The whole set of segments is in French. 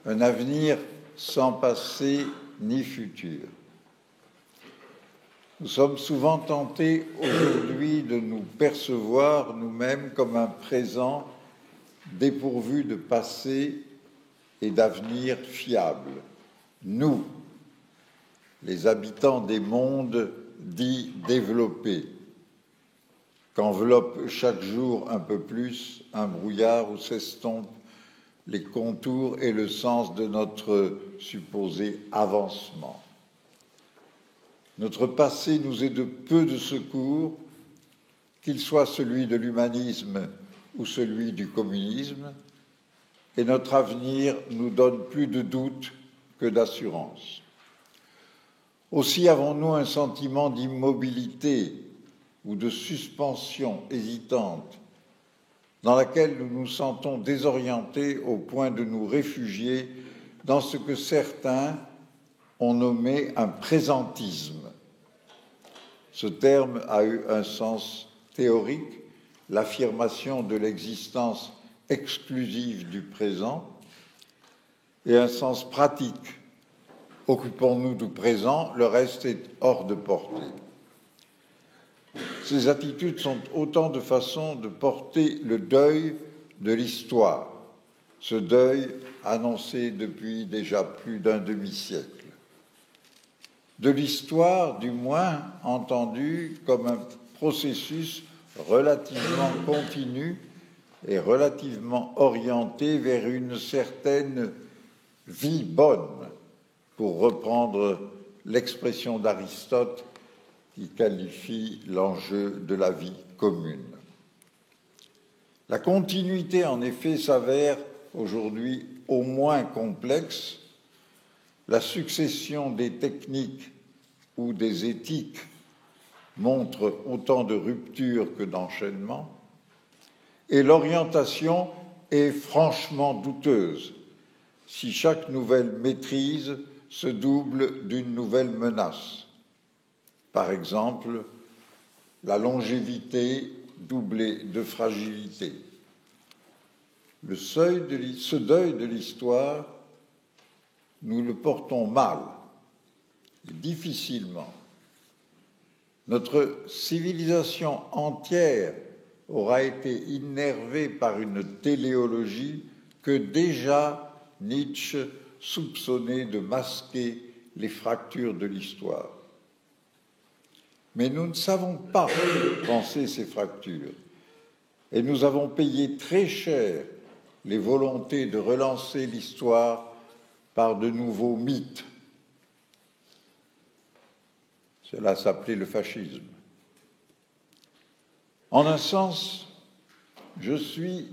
un avenir sans passé ni futur. Nous sommes souvent tentés aujourd'hui de nous percevoir nous-mêmes comme un présent dépourvu de passé et d'avenir fiable. Nous, les habitants des mondes dits développés, qu'enveloppe chaque jour un peu plus un brouillard où s'estompent les contours et le sens de notre supposé avancement. Notre passé nous est de peu de secours, qu'il soit celui de l'humanisme ou celui du communisme, et notre avenir nous donne plus de doute que d'assurance. Aussi avons-nous un sentiment d'immobilité ou de suspension hésitante dans laquelle nous nous sentons désorientés au point de nous réfugier dans ce que certains ont nommé un présentisme. Ce terme a eu un sens théorique, l'affirmation de l'existence exclusive du présent, et un sens pratique. Occupons-nous du présent, le reste est hors de portée. Ces attitudes sont autant de façons de porter le deuil de l'histoire, ce deuil annoncé depuis déjà plus d'un demi-siècle. De l'histoire, du moins, entendu comme un processus relativement continu et relativement orienté vers une certaine vie bonne, pour reprendre l'expression d'Aristote qui qualifie l'enjeu de la vie commune. La continuité, en effet, s'avère aujourd'hui au moins complexe. La succession des techniques ou des éthiques montre autant de ruptures que d'enchaînements, et l'orientation est franchement douteuse si chaque nouvelle maîtrise se double d'une nouvelle menace. Par exemple, la longévité doublée de fragilité. Ce deuil de l'histoire, nous le portons mal, et difficilement. Notre civilisation entière aura été innervée par une téléologie que déjà Nietzsche soupçonnait de masquer les fractures de l'histoire. Mais nous ne savons pas penser ces fractures, et nous avons payé très cher les volontés de relancer l'histoire par de nouveaux mythes. Cela s'appelait le fascisme. En un sens, je suis,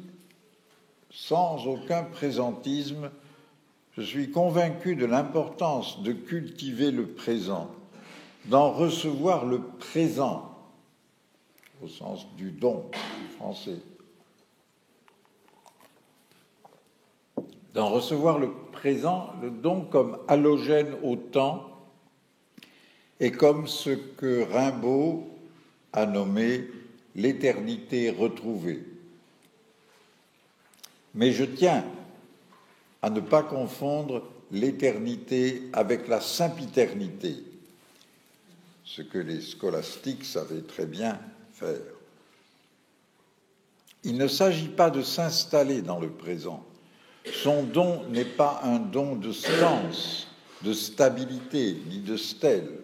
sans aucun présentisme, je suis convaincu de l'importance de cultiver le présent, d'en recevoir le présent, au sens du don du français, d'en recevoir le présent, le don comme allogène au temps et comme ce que Rimbaud a nommé l'éternité retrouvée. Mais je tiens à ne pas confondre l'éternité avec la sempiternité, ce que les scolastiques savaient très bien faire. Il ne s'agit pas de s'installer dans le présent. Son don n'est pas un don de stance, de stabilité, ni de stèle.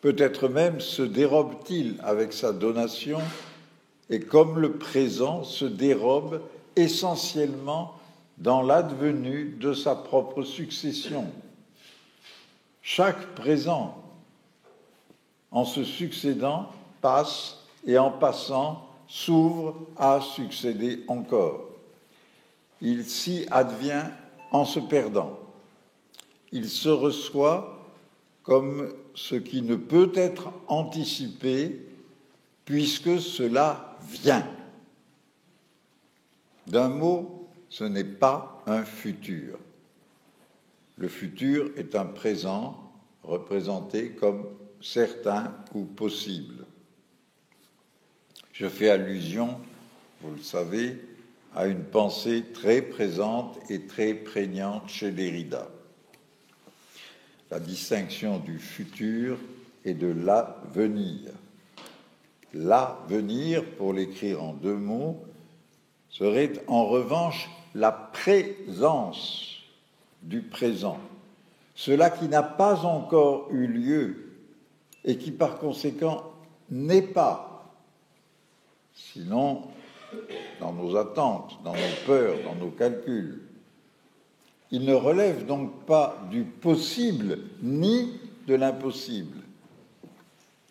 Peut-être même se dérobe-t-il avec sa donation, et comme le présent se dérobe essentiellement dans l'advenu de sa propre succession. Chaque présent, en se succédant, passe, et en passant, s'ouvre à succéder encore. Il s'y advient en se perdant. Il se reçoit comme ce qui ne peut être anticipé, puisque cela vient. D'un mot, ce n'est pas un futur. Le futur est un présent représenté comme certain ou possible. Je fais allusion, vous le savez, à une pensée très présente et très prégnante chez Derrida. La distinction du futur et de l'avenir. L'avenir, pour l'écrire en deux mots, serait en revanche la présence du présent, cela qui n'a pas encore eu lieu et qui par conséquent n'est pas, sinon dans nos attentes, dans nos peurs, dans nos calculs. Il ne relève donc pas du possible ni de l'impossible.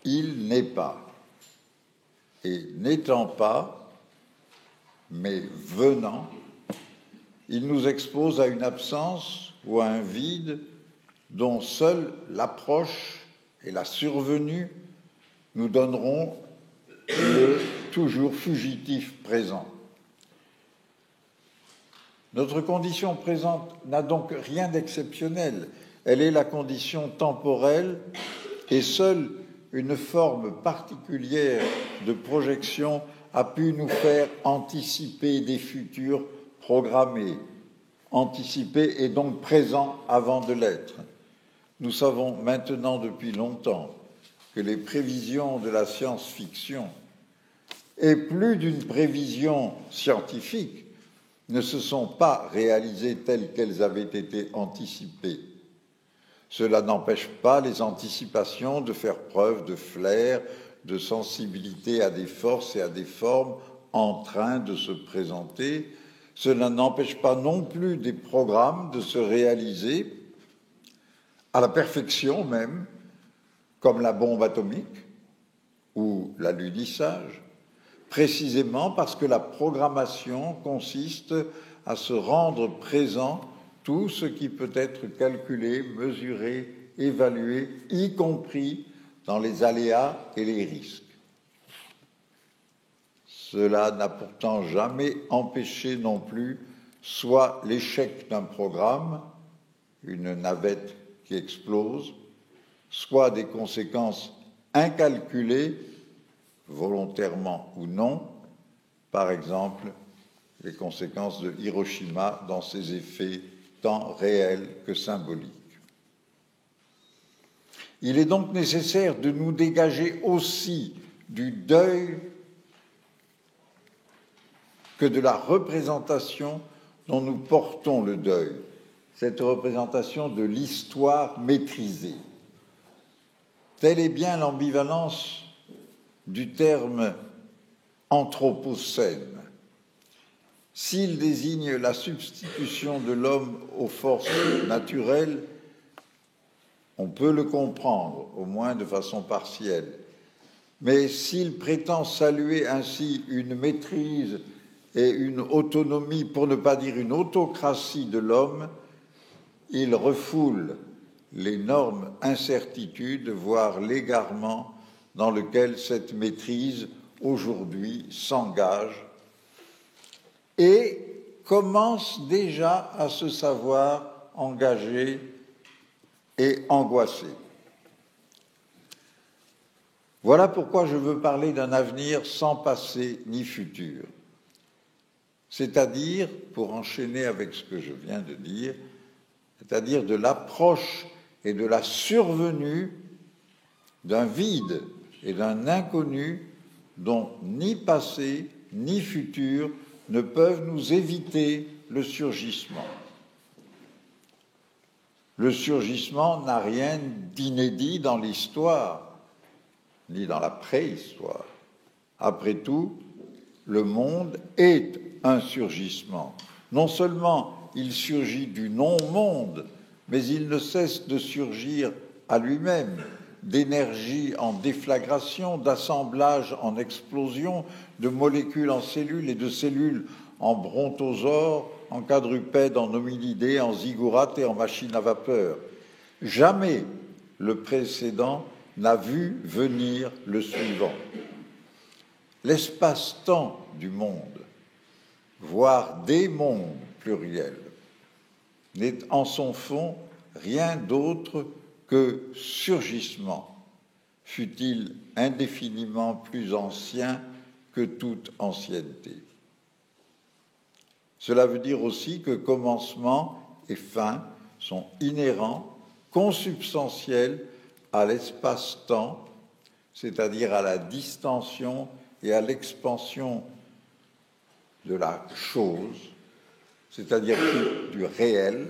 Il n'est pas. Et n'étant pas, mais venant, il nous expose à une absence ou à un vide dont seule l'approche et la survenue nous donneront le toujours fugitif présent. Notre condition présente n'a donc rien d'exceptionnel. Elle est la condition temporelle et seule une forme particulière de projection a pu nous faire anticiper des futurs programmés, anticipés et donc présents avant de l'être. Nous savons maintenant depuis longtemps que les prévisions de la science-fiction, et plus d'une prévision scientifique, ne se sont pas réalisées telles qu'elles avaient été anticipées. Cela n'empêche pas les anticipations de faire preuve de flair, de sensibilité à des forces et à des formes en train de se présenter. Cela n'empêche pas non plus des programmes de se réaliser à la perfection même, comme la bombe atomique ou l'alunissage, précisément parce que la programmation consiste à se rendre présent tout ce qui peut être calculé, mesuré, évalué, y compris dans les aléas et les risques. Cela n'a pourtant jamais empêché non plus soit l'échec d'un programme, une navette qui explose, soit des conséquences incalculées, volontairement ou non, par exemple les conséquences de Hiroshima dans ses effets tant réels que symboliques. Il est donc nécessaire de nous dégager aussi du deuil que de la représentation dont nous portons le deuil, cette représentation de l'histoire maîtrisée. Telle est bien l'ambivalence du terme anthropocène. S'il désigne la substitution de l'homme aux forces naturelles, on peut le comprendre, au moins de façon partielle. Mais s'il prétend saluer ainsi une maîtrise et une autonomie, pour ne pas dire une autocratie de l'homme, il refoule l'énorme incertitude, voire l'égarement dans lequel cette maîtrise aujourd'hui s'engage et commence déjà à se savoir engagé et angoissé. Voilà pourquoi je veux parler d'un avenir sans passé ni futur. C'est-à-dire, pour enchaîner avec ce que je viens de dire, c'est-à-dire de l'approche et de la survenue d'un vide et d'un inconnu dont ni passé ni futur ne peuvent nous éviter le surgissement. Le surgissement n'a rien d'inédit dans l'histoire, ni dans la préhistoire. Après tout, le monde est un surgissement. Non seulement il surgit du non-monde, mais il ne cesse de surgir à lui-même, d'énergie en déflagration, d'assemblage en explosion, de molécules en cellules et de cellules en brontosaures, en quadrupèdes, en hominidés, en zigourates et en machines à vapeur. Jamais le précédent n'a vu venir le suivant. L'espace-temps du monde, voire des mondes pluriels, n'est en son fond rien d'autre que surgissement, fût-il indéfiniment plus ancien que toute ancienneté. Cela veut dire aussi que commencement et fin sont inhérents, consubstantiels à l'espace-temps, c'est-à-dire à la distension et à l'expansion de la chose, c'est-à-dire du réel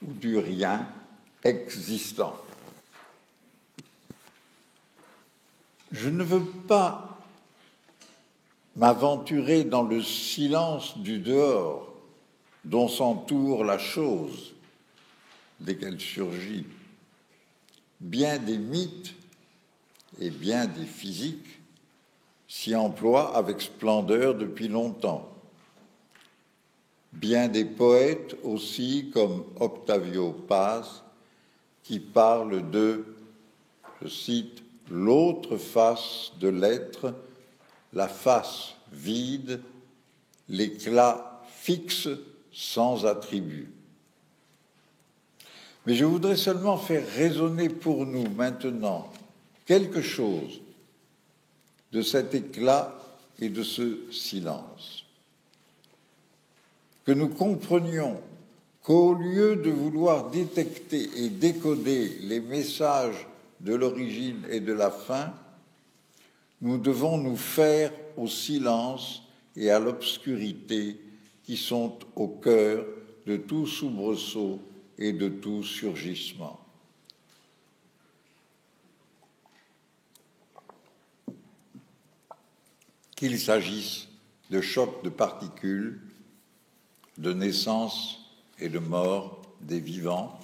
ou du rien existant. Je ne veux pas m'aventurer dans le silence du dehors dont s'entoure la chose dès qu'elle surgit. Bien des mythes et bien des physiques s'y emploient avec splendeur depuis longtemps. Bien des poètes aussi, comme Octavio Paz, qui parlent de, je cite, « l'autre face de l'être, la face vide, l'éclat fixe sans attribut ». Mais je voudrais seulement faire résonner pour nous maintenant quelque chose de cet éclat et de ce silence. Que nous comprenions qu'au lieu de vouloir détecter et décoder les messages de l'origine et de la fin, nous devons nous faire au silence et à l'obscurité qui sont au cœur de tout soubresaut et de tout surgissement. Qu'il s'agisse de chocs de particules, de naissance et de mort des vivants,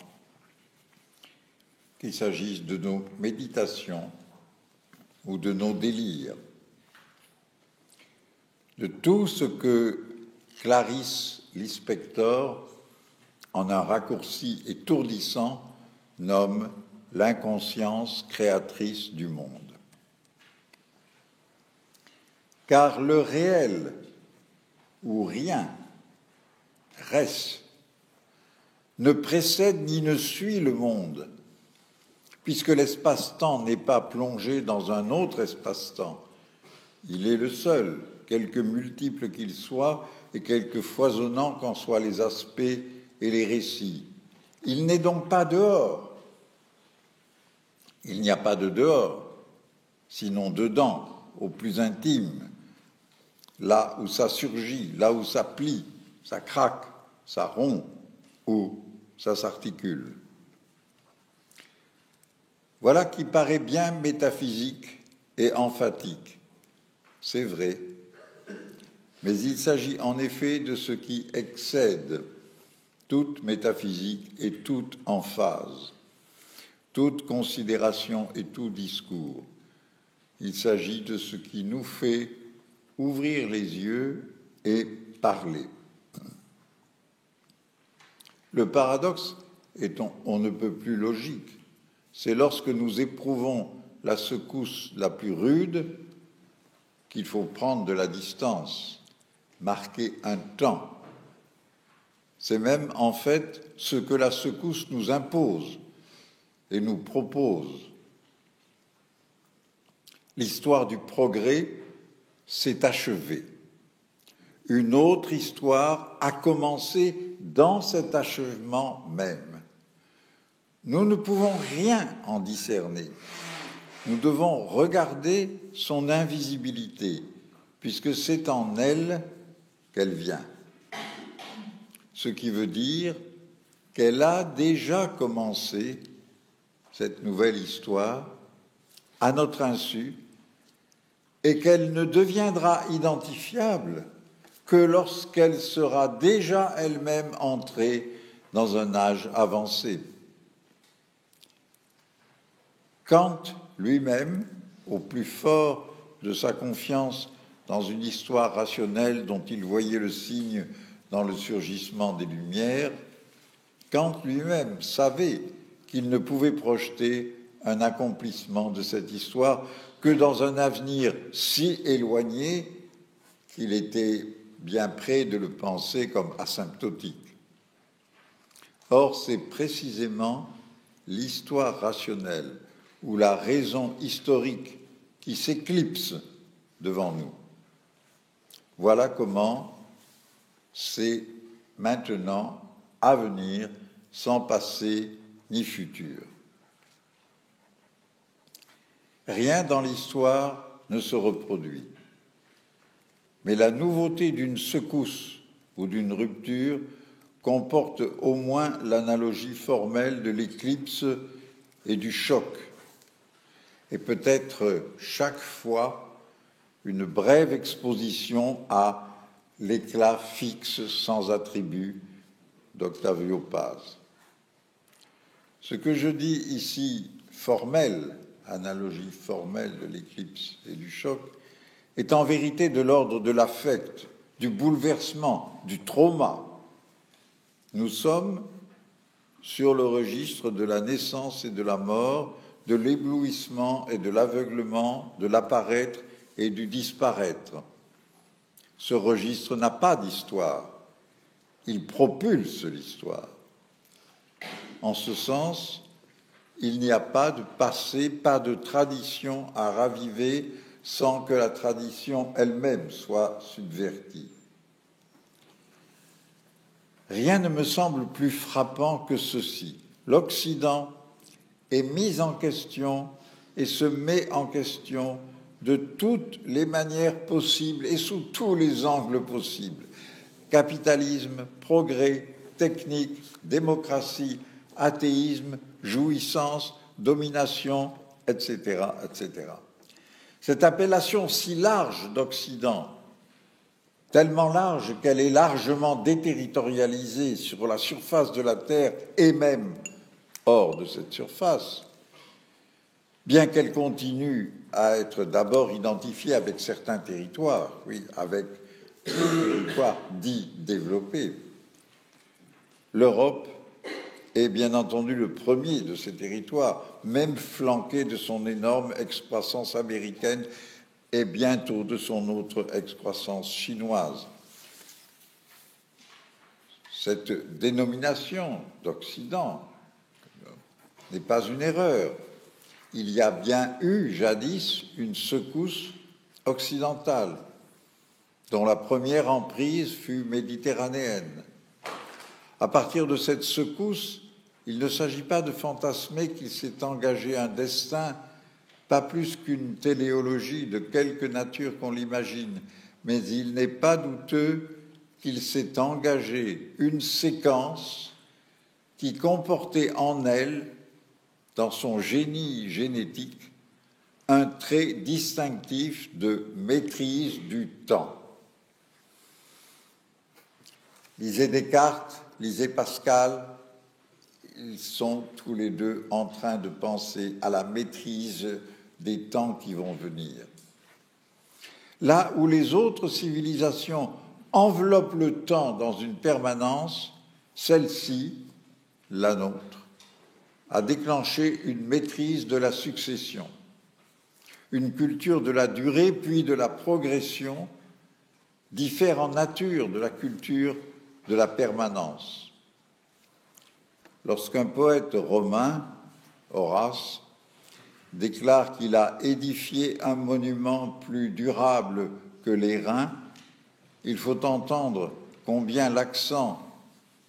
qu'il s'agisse de nos méditations ou de nos délires, de tout ce que Clarice Lispector, en un raccourci étourdissant, nomme l'inconscience créatrice du monde. Car le réel, ou rien, reste, ne précède ni ne suit le monde, puisque l'espace-temps n'est pas plongé dans un autre espace-temps. Il est le seul, quelque multiple qu'il soit et quelque foisonnant qu'en soient les aspects et les récits. Il n'est donc pas dehors. Il n'y a pas de dehors, sinon dedans, au plus intime, là où ça surgit, là où ça plie, ça craque, ça rompt ou ça s'articule. Voilà qui paraît bien métaphysique et emphatique. C'est vrai, mais il s'agit en effet de ce qui excède toute métaphysique et toute emphase, toute considération et tout discours. Il s'agit de ce qui nous fait ouvrir les yeux et parler. Le paradoxe est on ne peut plus logique. C'est lorsque nous éprouvons la secousse la plus rude qu'il faut prendre de la distance, marquer un temps. C'est même en fait ce que la secousse nous impose et nous propose. L'histoire du progrès s'est achevée. Une autre histoire a commencé dans cet achèvement même. Nous ne pouvons rien en discerner. Nous devons regarder son invisibilité, puisque c'est en elle qu'elle vient. Ce qui veut dire qu'elle a déjà commencé, cette nouvelle histoire, à notre insu, et qu'elle ne deviendra identifiable que lorsqu'elle sera déjà elle-même entrée dans un âge avancé. Kant lui-même, au plus fort de sa confiance dans une histoire rationnelle dont il voyait le signe dans le surgissement des Lumières, Kant lui-même savait qu'il ne pouvait projeter un accomplissement de cette histoire que dans un avenir si éloigné qu'il était bien près de le penser comme asymptotique. Or, c'est précisément l'histoire rationnelle ou la raison historique qui s'éclipse devant nous. Voilà comment c'est maintenant, avenir, sans passé ni futur. Rien dans l'histoire ne se reproduit. Mais la nouveauté d'une secousse ou d'une rupture comporte au moins l'analogie formelle de l'éclipse et du choc, et peut-être chaque fois une brève exposition à l'éclat fixe sans attribut d'Octavio Paz. Ce que je dis ici, formel, analogie formelle de l'éclipse et du choc, est en vérité de l'ordre de l'affect, du bouleversement, du trauma. Nous sommes sur le registre de la naissance et de la mort, de l'éblouissement et de l'aveuglement, de l'apparaître et du disparaître. Ce registre n'a pas d'histoire, il propulse l'histoire. En ce sens, il n'y a pas de passé, pas de tradition à raviver sans que la tradition elle-même soit subvertie. Rien ne me semble plus frappant que ceci. L'Occident est mis en question et se met en question de toutes les manières possibles et sous tous les angles possibles. Capitalisme, progrès, technique, démocratie, athéisme, jouissance, domination, etc., etc. Cette appellation si large d'Occident, tellement large qu'elle est largement déterritorialisée sur la surface de la Terre et même hors de cette surface, bien qu'elle continue à être d'abord identifiée avec certains territoires, oui, avec les territoires dits développés, l'Europe est bien entendu le premier de ces territoires, même flanqué de son énorme excroissance américaine et bientôt de son autre excroissance chinoise. Cette dénomination d'Occident n'est pas une erreur. Il y a bien eu jadis une secousse occidentale, dont la première emprise fut méditerranéenne. À partir de cette secousse, il ne s'agit pas de fantasmer qu'il s'est engagé un destin, pas plus qu'une téléologie de quelque nature qu'on l'imagine, mais il n'est pas douteux qu'il s'est engagé une séquence qui comportait en elle, dans son génie génétique, un trait distinctif de maîtrise du temps. Lisez Descartes, lisez Pascal, ils sont tous les deux en train de penser à la maîtrise des temps qui vont venir. Là où les autres civilisations enveloppent le temps dans une permanence, celle-ci, la nôtre, a déclenché une maîtrise de la succession, une culture de la durée puis de la progression, diffère en nature de la culture de la permanence. Lorsqu'un poète romain, Horace, déclare qu'il a édifié un monument plus durable que les reins, il faut entendre combien l'accent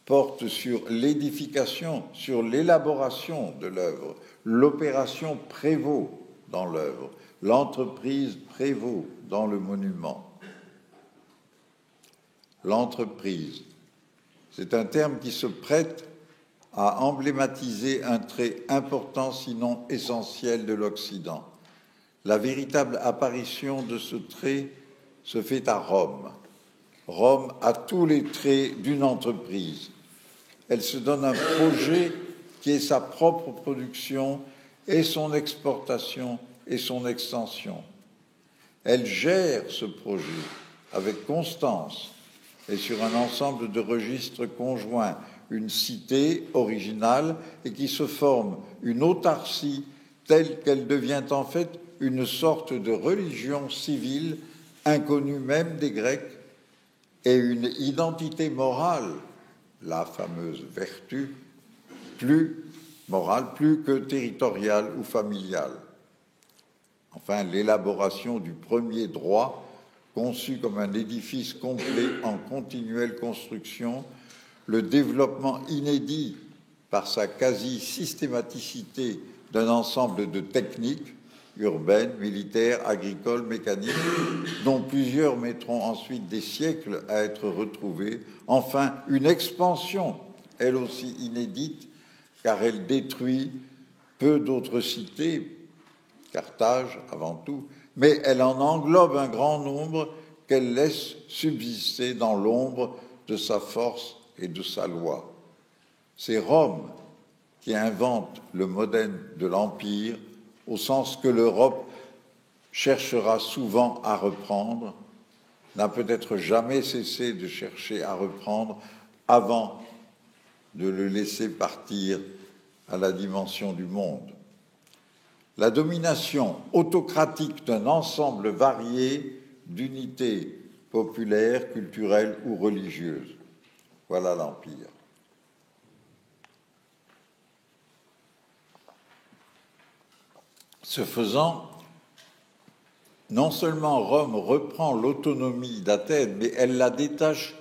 porte sur l'édification, sur l'élaboration de l'œuvre. L'opération prévaut dans l'œuvre, l'entreprise prévaut dans le monument. L'entreprise, c'est un terme qui se prête à emblématiser un trait important, sinon essentiel, de l'Occident. La véritable apparition de ce trait se fait à Rome. Rome a tous les traits d'une entreprise. Elle se donne un projet qui est sa propre production et son exportation et son extension. Elle gère ce projet avec constance et sur un ensemble de registres conjoints, une cité originale et qui se forme une autarcie telle qu'elle devient en fait une sorte de religion civile inconnue même des Grecs et une identité morale, la fameuse vertu, plus morale, plus que territoriale ou familiale. Enfin, l'élaboration du premier droit conçu comme un édifice complet en continuelle construction, le développement inédit par sa quasi-systématicité d'un ensemble de techniques urbaines, militaires, agricoles, mécaniques, dont plusieurs mettront ensuite des siècles à être retrouvées. Enfin, une expansion, elle aussi inédite, car elle détruit peu d'autres cités, Carthage avant tout, mais elle en englobe un grand nombre qu'elle laisse subsister dans l'ombre de sa force et de sa loi. C'est Rome qui invente le modèle de l'Empire, au sens que l'Europe cherchera souvent à reprendre, n'a peut-être jamais cessé de chercher à reprendre avant de le laisser partir à la dimension du monde. La domination autocratique d'un ensemble varié d'unités populaires, culturelles ou religieuses. Voilà l'Empire. Ce faisant, non seulement Rome reprend l'autonomie d'Athènes, mais elle la détache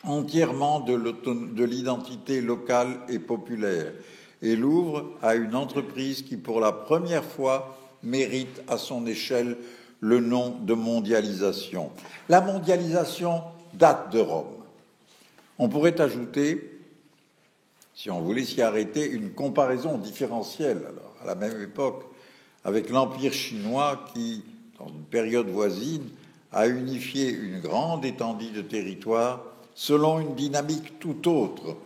entièrement de l'identité locale et populaire et l'ouvre à une entreprise qui, pour la première fois, mérite à son échelle le nom de mondialisation. La mondialisation date de Rome. On pourrait ajouter, si on voulait s'y arrêter, une comparaison différentielle, alors, à la même époque, avec l'Empire chinois qui, dans une période voisine, a unifié une grande étendue de territoire selon une dynamique tout autre,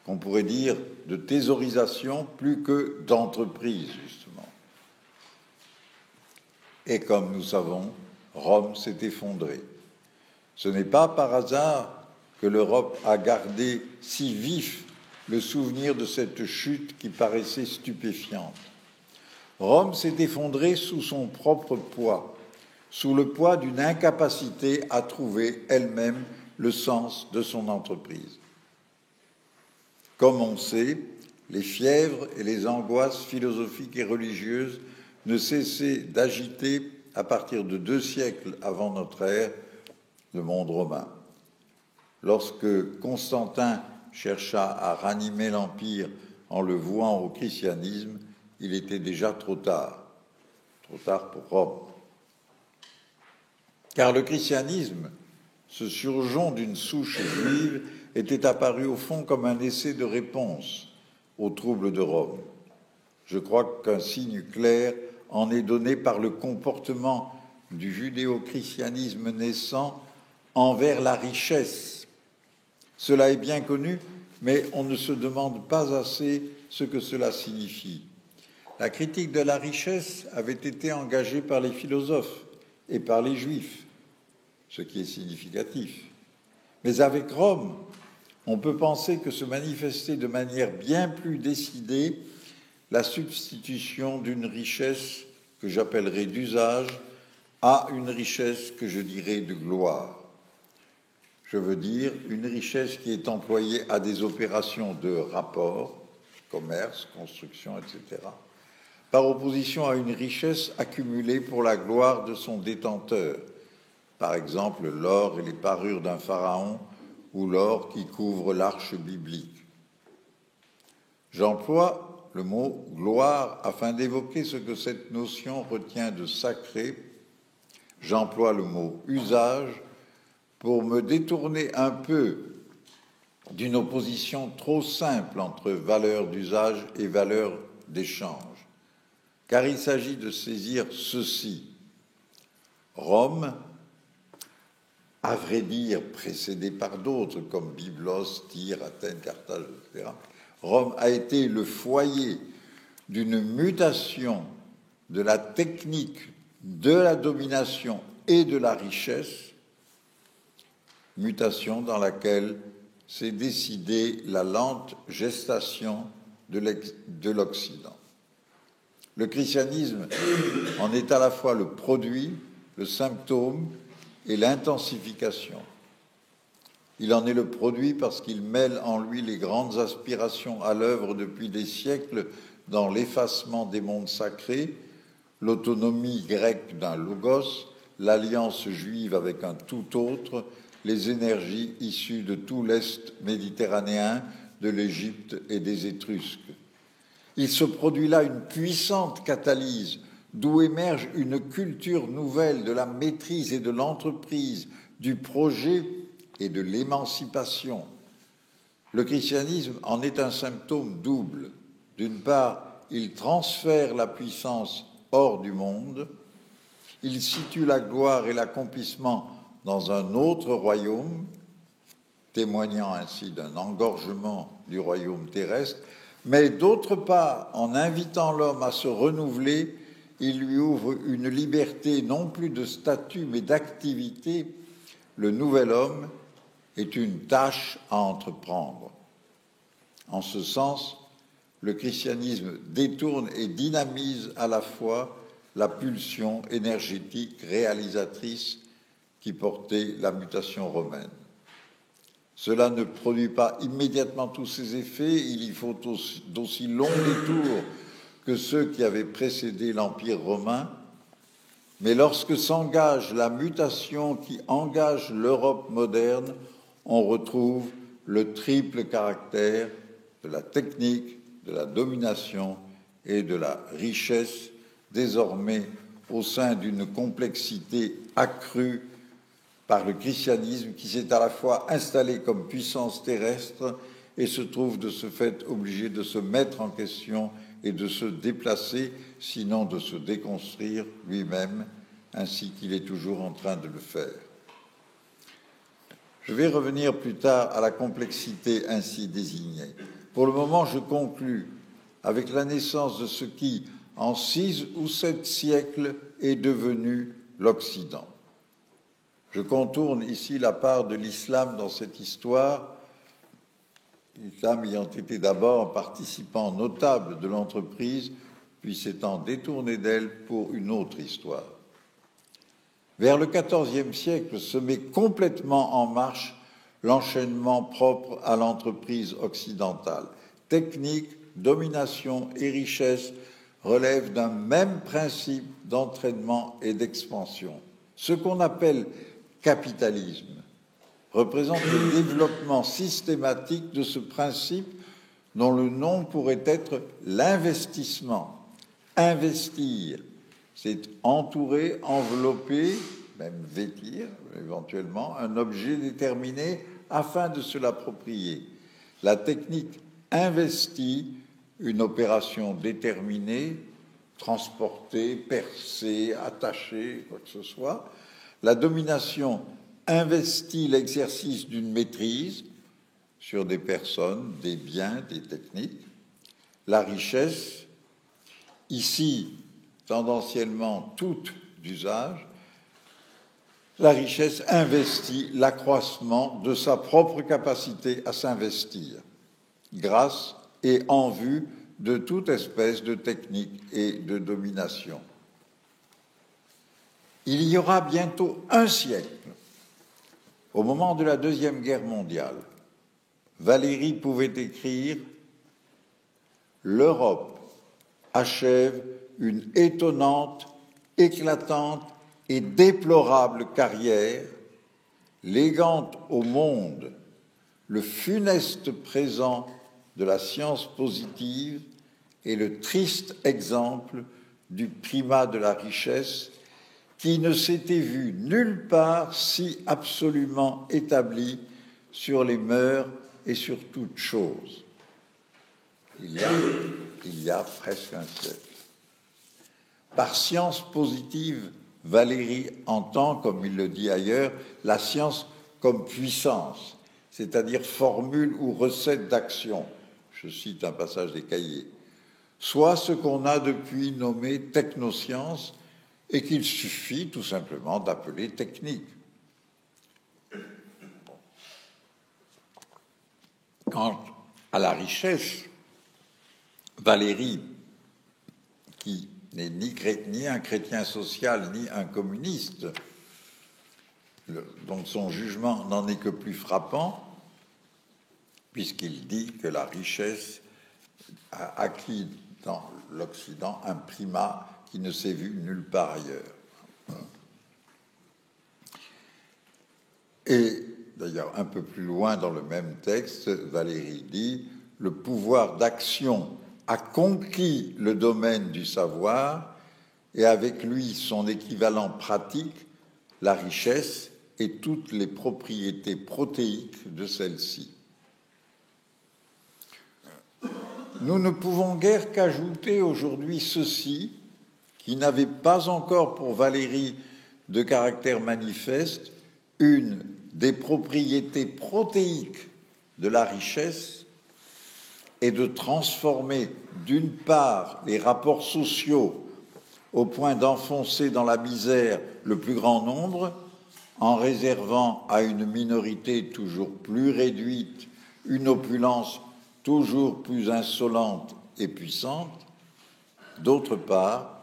qu'on pourrait dire de thésaurisation plus que d'entreprise, justement. Et comme nous savons, Rome s'est effondrée. Ce n'est pas par hasard que l'Europe a gardé si vif le souvenir de cette chute qui paraissait stupéfiante. Rome s'est effondrée sous son propre poids, sous le poids d'une incapacité à trouver elle-même le sens de son entreprise. Comme on sait, les fièvres et les angoisses philosophiques et religieuses ne cessaient d'agiter à partir de 2 siècles avant notre ère le monde romain. Lorsque Constantin chercha à ranimer l'Empire en le vouant au christianisme, il était déjà trop tard pour Rome. Car le christianisme, ce surgeon d'une souche juive, était apparu au fond comme un essai de réponse aux troubles de Rome. Je crois qu'un signe clair en est donné par le comportement du judéo-christianisme naissant envers la richesse. Cela est bien connu, mais on ne se demande pas assez ce que cela signifie. La critique de la richesse avait été engagée par les philosophes et par les juifs, ce qui est significatif. Mais avec Rome, on peut penser que se manifestait de manière bien plus décidée la substitution d'une richesse que j'appellerais d'usage à une richesse que je dirais de gloire. Je veux dire une richesse qui est employée à des opérations de rapport, commerce, construction, etc., par opposition à une richesse accumulée pour la gloire de son détenteur, par exemple l'or et les parures d'un pharaon ou l'or qui couvre l'arche biblique. J'emploie le mot « gloire » afin d'évoquer ce que cette notion retient de sacré. J'emploie le mot « usage » pour me détourner un peu d'une opposition trop simple entre valeur d'usage et valeur d'échange. Car il s'agit de saisir ceci. Rome, à vrai dire précédée par d'autres comme Byblos, Tyr, Athènes, Carthage, etc., Rome a été le foyer d'une mutation de la technique, de la domination et de la richesse, mutation dans laquelle s'est décidée la lente gestation de l'Occident. Le christianisme en est à la fois le produit, le symptôme et l'intensification. Il en est le produit parce qu'il mêle en lui les grandes aspirations à l'œuvre depuis des siècles dans l'effacement des mondes sacrés, l'autonomie grecque d'un logos, l'alliance juive avec un tout autre, les énergies issues de tout l'Est méditerranéen, de l'Égypte et des Étrusques. Il se produit là une puissante catalyse d'où émerge une culture nouvelle de la maîtrise et de l'entreprise, du projet et de l'émancipation. Le christianisme en est un symptôme double. D'une part, il transfère la puissance hors du monde, il situe la gloire et l'accomplissement dans un autre royaume, témoignant ainsi d'un engorgement du royaume terrestre, mais d'autre part, en invitant l'homme à se renouveler, il lui ouvre une liberté non plus de statut mais d'activité. Le nouvel homme est une tâche à entreprendre. En ce sens, le christianisme détourne et dynamise à la fois la pulsion énergétique réalisatrice qui portait la mutation romaine. Cela ne produit pas immédiatement tous ses effets, il y faut d'aussi longs détours que ceux qui avaient précédé l'Empire romain, mais lorsque s'engage la mutation qui engage l'Europe moderne, on retrouve le triple caractère de la technique, de la domination et de la richesse, désormais au sein d'une complexité accrue par le christianisme qui s'est à la fois installé comme puissance terrestre et se trouve de ce fait obligé de se mettre en question et de se déplacer, sinon de se déconstruire lui-même, ainsi qu'il est toujours en train de le faire. Je vais revenir plus tard à la complexité ainsi désignée. Pour le moment, je conclus avec la naissance de ce qui, en 6 ou 7 siècles, est devenu l'Occident. Je contourne ici la part de l'islam dans cette histoire, l'islam ayant été d'abord un participant notable de l'entreprise, puis s'étant détourné d'elle pour une autre histoire. Vers le XIVe siècle se met complètement en marche l'enchaînement propre à l'entreprise occidentale. Technique, domination et richesse relèvent d'un même principe d'entraînement et d'expansion. Ce qu'on appelle capitalisme représente le développement systématique de ce principe dont le nom pourrait être l'investissement. Investir, c'est entourer, envelopper, même vêtir éventuellement, un objet déterminé afin de se l'approprier. La technique investit une opération déterminée, transporter, percer, attacher, quoi que ce soit. La domination investit l'exercice d'une maîtrise sur des personnes, des biens, des techniques. La richesse, ici tendanciellement toute d'usage, la richesse investit l'accroissement de sa propre capacité à s'investir, grâce et en vue de toute espèce de technique et de domination. Il y aura bientôt un siècle, au moment de la Deuxième Guerre mondiale, Valéry pouvait écrire « L'Europe achève une étonnante, éclatante et déplorable carrière, léguant au monde le funeste présent de la science positive et le triste exemple du primat de la richesse qui ne s'était vu nulle part si absolument établi sur les mœurs et sur toute chose. Il y a presque un siècle. Par science positive, Valéry entend, comme il le dit ailleurs, la science comme puissance, c'est-à-dire formule ou recette d'action. Je cite un passage des Cahiers. Soit ce qu'on a depuis nommé technoscience et qu'il suffit tout simplement d'appeler technique. Quant à la richesse, Valéry, qui n'est ni un chrétien social ni un communiste, dont son jugement n'en est que plus frappant, puisqu'il dit que la richesse a acquis dans l'Occident un primat qui ne s'est vu nulle part ailleurs. Et d'ailleurs, un peu plus loin dans le même texte, Valéry dit « Le pouvoir d'action a conquis le domaine du savoir et avec lui son équivalent pratique, la richesse et toutes les propriétés protéiques de celle-ci. » Nous ne pouvons guère qu'ajouter aujourd'hui ceci, qui n'avait pas encore pour Valéry de caractère manifeste, une des propriétés protéiques de la richesse est de transformer d'une part les rapports sociaux au point d'enfoncer dans la misère le plus grand nombre, en réservant à une minorité toujours plus réduite une opulence toujours plus insolente et puissante. D'autre part,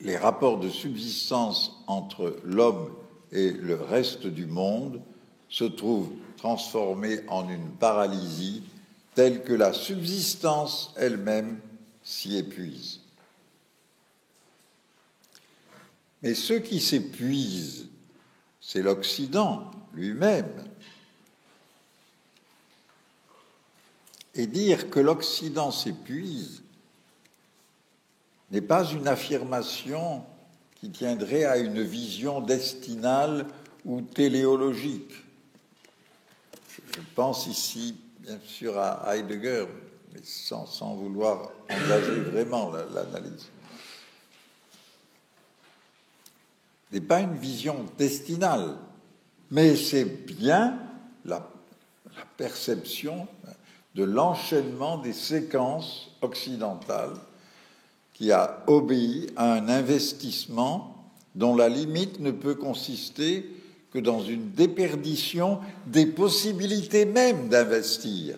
les rapports de subsistance entre l'homme et le reste du monde se trouvent transformés en une paralysie telle que la subsistance elle-même s'y épuise. Mais ce qui s'épuise, c'est l'Occident lui-même. Et dire que l'Occident s'épuise n'est pas une affirmation qui tiendrait à une vision destinale ou téléologique. Je pense ici, bien sûr, à Heidegger, mais sans vouloir engager vraiment l'analyse. Ce n'est pas une vision destinale, mais c'est bien la perception de l'enchaînement des séquences occidentales qui a obéi à un investissement dont la limite ne peut consister que dans une déperdition des possibilités même d'investir,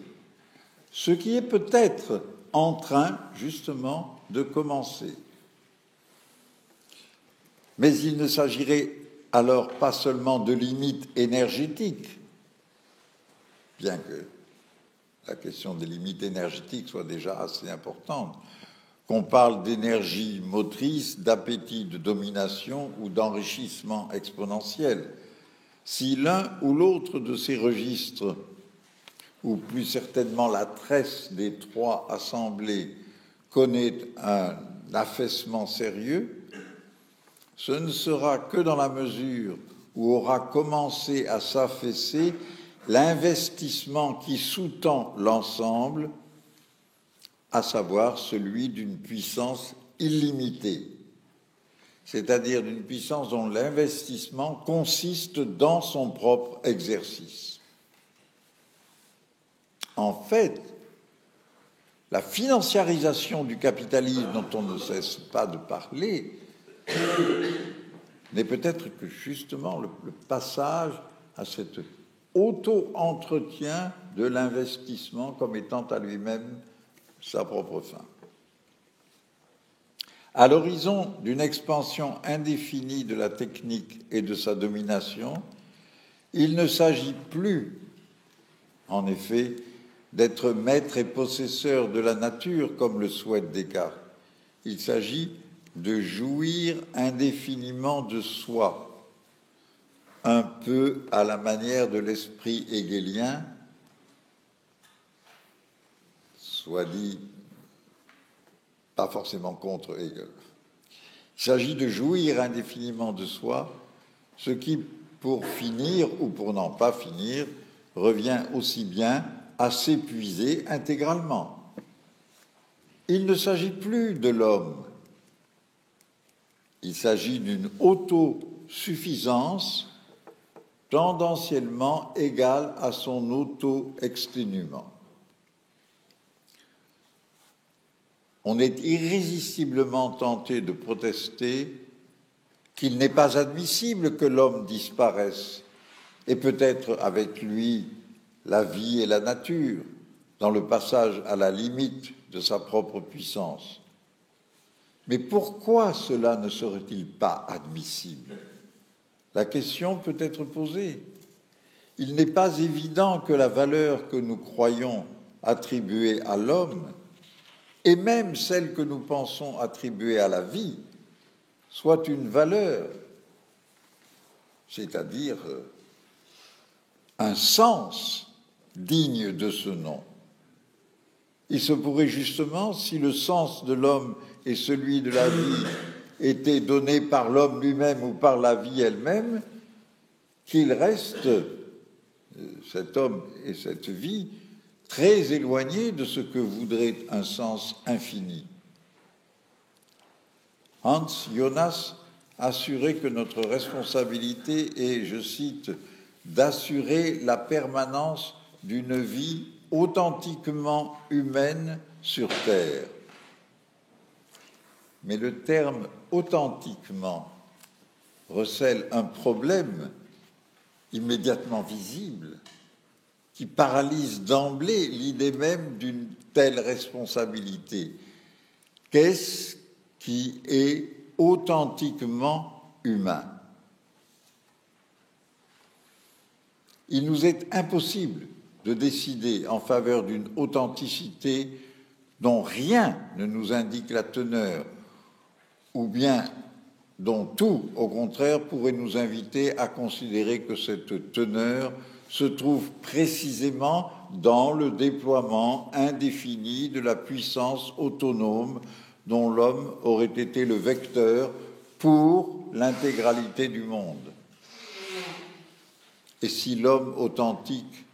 ce qui est peut-être en train, justement, de commencer. Mais il ne s'agirait alors pas seulement de limites énergétiques, bien que la question des limites énergétiques soit déjà assez importante, qu'on parle d'énergie motrice, d'appétit de domination ou d'enrichissement exponentiel. Si l'un ou l'autre de ces registres, ou plus certainement la tresse des trois assemblées, connaît un affaissement sérieux, ce ne sera que dans la mesure où aura commencé à s'affaisser l'investissement qui sous-tend l'ensemble, à savoir celui d'une puissance illimitée, c'est-à-dire d'une puissance dont l'investissement consiste dans son propre exercice. En fait, la financiarisation du capitalisme dont on ne cesse pas de parler n'est peut-être que justement le passage à cet auto-entretien de l'investissement comme étant à lui-même sa propre fin. À l'horizon d'une expansion indéfinie de la technique et de sa domination, il ne s'agit plus, en effet, d'être maître et possesseur de la nature comme le souhaite Descartes. Il s'agit de jouir indéfiniment de soi, un peu à la manière de l'esprit hegelien, soit dit pas forcément contre Hegel. Il s'agit de jouir indéfiniment de soi, ce qui, pour finir ou pour n'en pas finir, revient aussi bien à s'épuiser intégralement. Il ne s'agit plus de l'homme. Il s'agit d'une autosuffisance tendanciellement égale à son auto-exténuement. On est irrésistiblement tenté de protester qu'il n'est pas admissible que l'homme disparaisse, et peut-être avec lui la vie et la nature, dans le passage à la limite de sa propre puissance. Mais pourquoi cela ne serait-il pas admissible ? La question peut être posée. Il n'est pas évident que la valeur que nous croyons attribuer à l'homme, et même celle que nous pensons attribuer à la vie, soit une valeur c'est-à-dire un sens digne de ce nom. Il se pourrait justement, si le sens de l'homme et celui de la vie étaient donnés par l'homme lui-même ou par la vie elle-même, qu'il reste, cet homme et cette vie, très éloignés de ce que voudrait un sens infini. Hans Jonas assurait que notre responsabilité est, je cite, d'assurer la permanence d'une vie authentiquement humaine sur Terre. Mais le terme « authentiquement » recèle un problème immédiatement visible qui paralyse d'emblée l'idée même d'une telle responsabilité. Qu'est-ce qui est authentiquement humain? Il nous est impossible de décider en faveur d'une authenticité dont rien ne nous indique la teneur, ou bien dont tout, au contraire, pourrait nous inviter à considérer que cette teneur se trouve précisément dans le déploiement indéfini de la puissance autonome dont l'homme aurait été le vecteur pour l'intégralité du monde. Et si l'homme authentique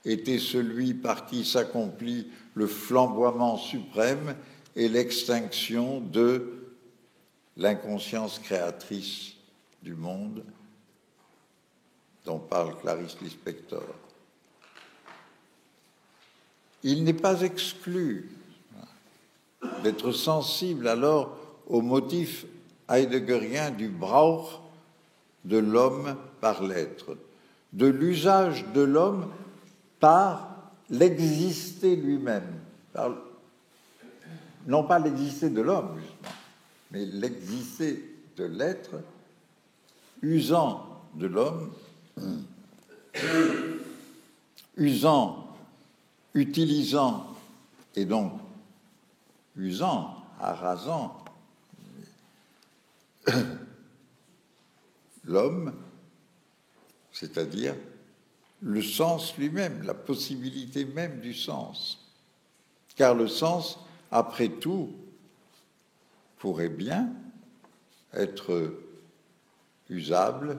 était celui par qui s'accomplit le flamboiement suprême et l'extinction de l'inconscience créatrice du monde dont parle Clarice Lispector. Il n'est pas exclu d'être sensible alors au motif heideggerien du Brauch de l'homme par l'être, de l'usage de l'homme par l'exister lui-même, non pas l'exister de l'homme, justement, mais l'exister de l'être, usant de l'homme, utilisant, et donc usant, arrasant l'homme, c'est-à-dire le sens lui-même, la possibilité même du sens. Car le sens, après tout, pourrait bien être usable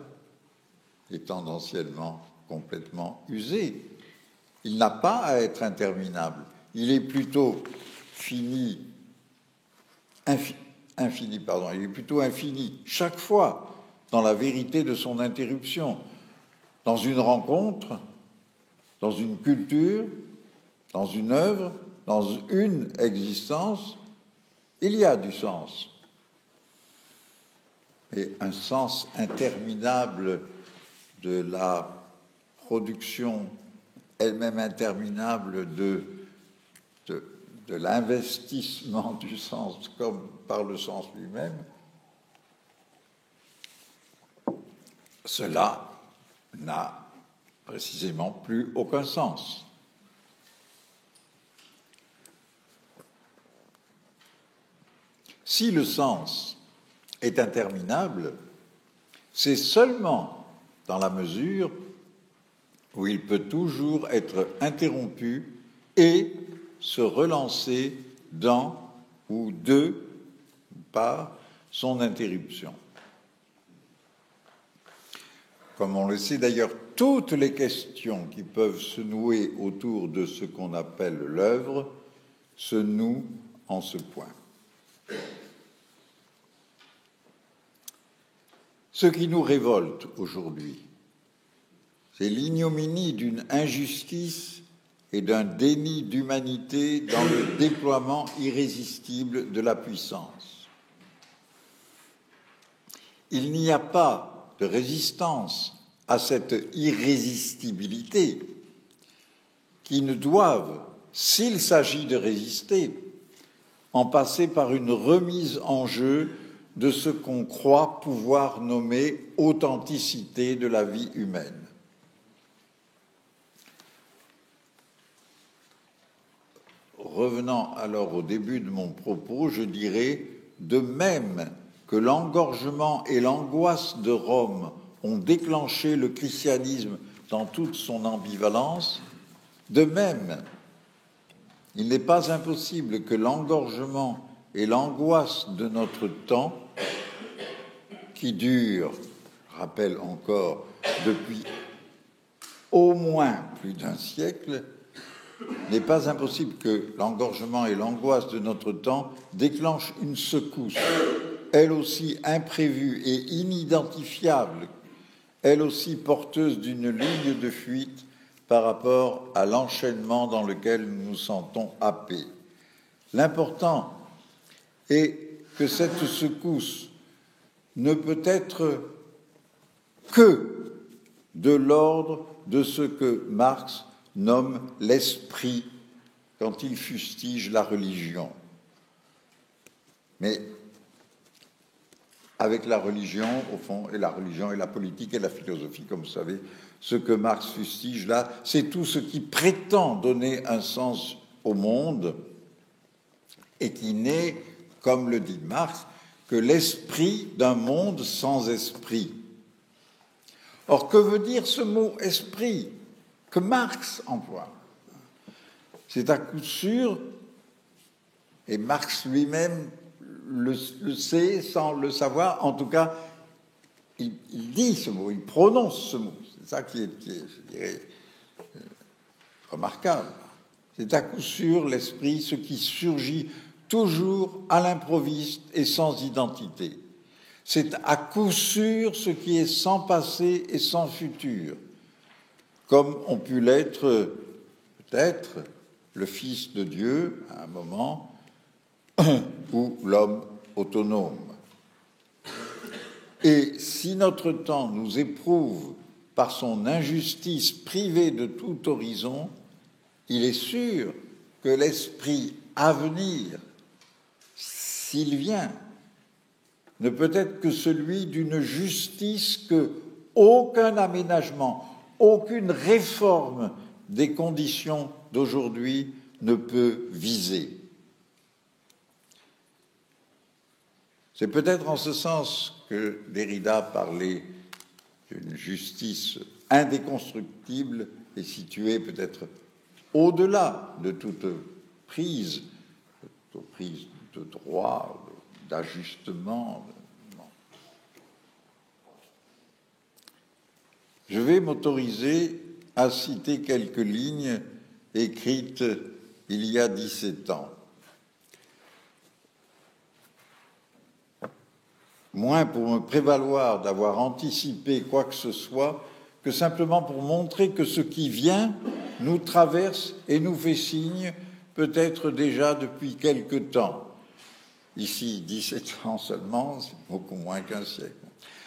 et tendanciellement complètement usé. Il n'a pas à être interminable. Il est plutôt infini, il est plutôt infini chaque fois dans la vérité de son interruption. Dans une rencontre, dans une culture, dans une œuvre, dans une existence, il y a du sens. Et un sens interminable de la production elle-même interminable de l'investissement du sens comme par le sens lui-même, cela n'a précisément plus aucun sens. Si le sens est interminable, c'est seulement dans la mesure où il peut toujours être interrompu et se relancer dans ou de par son interruption. Comme on le sait d'ailleurs, toutes les questions qui peuvent se nouer autour de ce qu'on appelle l'œuvre se nouent en ce point. Ce qui nous révolte aujourd'hui, c'est l'ignominie d'une injustice et d'un déni d'humanité dans le déploiement irrésistible de la puissance. Il n'y a pas de résistance à cette irrésistibilité qui ne doivent, s'il s'agit de résister, en passer par une remise en jeu de ce qu'on croit pouvoir nommer authenticité de la vie humaine. Revenant alors au début de mon propos, je dirais, de même que l'engorgement et l'angoisse de Rome ont déclenché le christianisme dans toute son ambivalence, de même, il n'est pas impossible que l'engorgement et l'angoisse de notre temps, qui dure, je rappelle encore, depuis au moins plus d'un siècle, n'est pas impossible que l'engorgement et l'angoisse de notre temps déclenchent une secousse, elle aussi imprévue et inidentifiable, elle aussi porteuse d'une ligne de fuite par rapport à l'enchaînement dans lequel nous nous sentons happés. L'important est que cette secousse ne peut être que de l'ordre de ce que Marx nomme l'esprit quand il fustige la religion. Mais avec la religion, au fond, et la religion et la politique et la philosophie, comme vous savez, ce que Marx fustige là, c'est tout ce qui prétend donner un sens au monde et qui n'est, comme le dit Marx, que l'esprit d'un monde sans esprit. Or, que veut dire ce mot « esprit » que Marx emploie? C'est à coup sûr, et Marx lui-même le sait sans le savoir, en tout cas, il dit ce mot, il prononce ce mot. C'est ça qui est je dirais, remarquable. C'est à coup sûr l'esprit, ce qui surgit toujours à l'improviste et sans identité. C'est à coup sûr ce qui est sans passé et sans futur, comme ont pu l'être peut-être le Fils de Dieu à un moment, ou l'homme autonome. Et si notre temps nous éprouve par son injustice privée de tout horizon, il est sûr que l'esprit à venir, s'il vient, ne peut être que celui d'une justice que aucun aménagement, aucune réforme des conditions d'aujourd'hui ne peut viser. C'est peut-être en ce sens que Derrida parlait d'une justice indéconstructible et située peut-être au-delà de toute prise de droit, d'ajustement. Je vais m'autoriser à citer quelques lignes écrites il y a 17 ans. Moins pour me prévaloir d'avoir anticipé quoi que ce soit, que simplement pour montrer que ce qui vient nous traverse et nous fait signe, peut-être déjà depuis quelque temps. Ici, 17 ans seulement, c'est beaucoup moins qu'un siècle.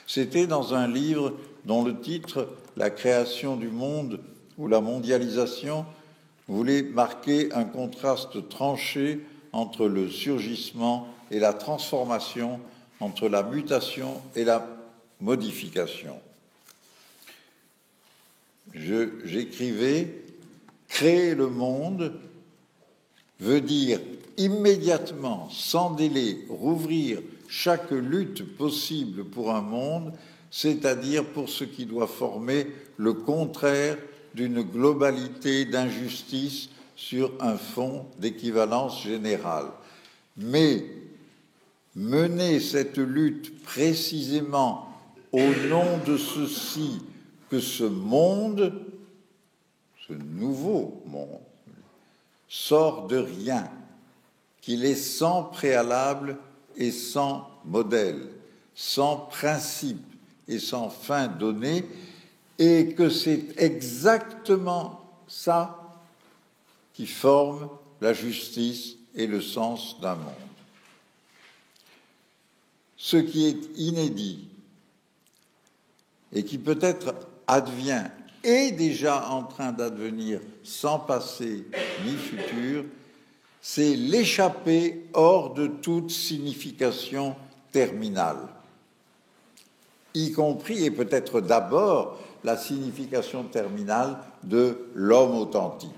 C'était dans un livre dont le titre, La création du monde ou la mondialisation, voulait marquer un contraste tranché entre le surgissement et la transformation, entre la mutation et la modification. J'écrivais « Créer le monde veut dire immédiatement, sans délai, rouvrir chaque lutte possible pour un monde, c'est-à-dire pour ce qui doit former le contraire d'une globalité d'injustice sur un fond d'équivalence générale. Mais mener cette lutte précisément au nom de ceci que ce monde, ce nouveau monde, sort de rien, qu'il est sans préalable et sans modèle, sans principe et sans fin donnée, et que c'est exactement ça qui forme la justice et le sens d'un monde. Ce qui est inédit et qui peut-être advient est déjà en train d'advenir sans passé ni futur, c'est l'échapper hors de toute signification terminale, y compris et peut-être d'abord la signification terminale de l'homme authentique.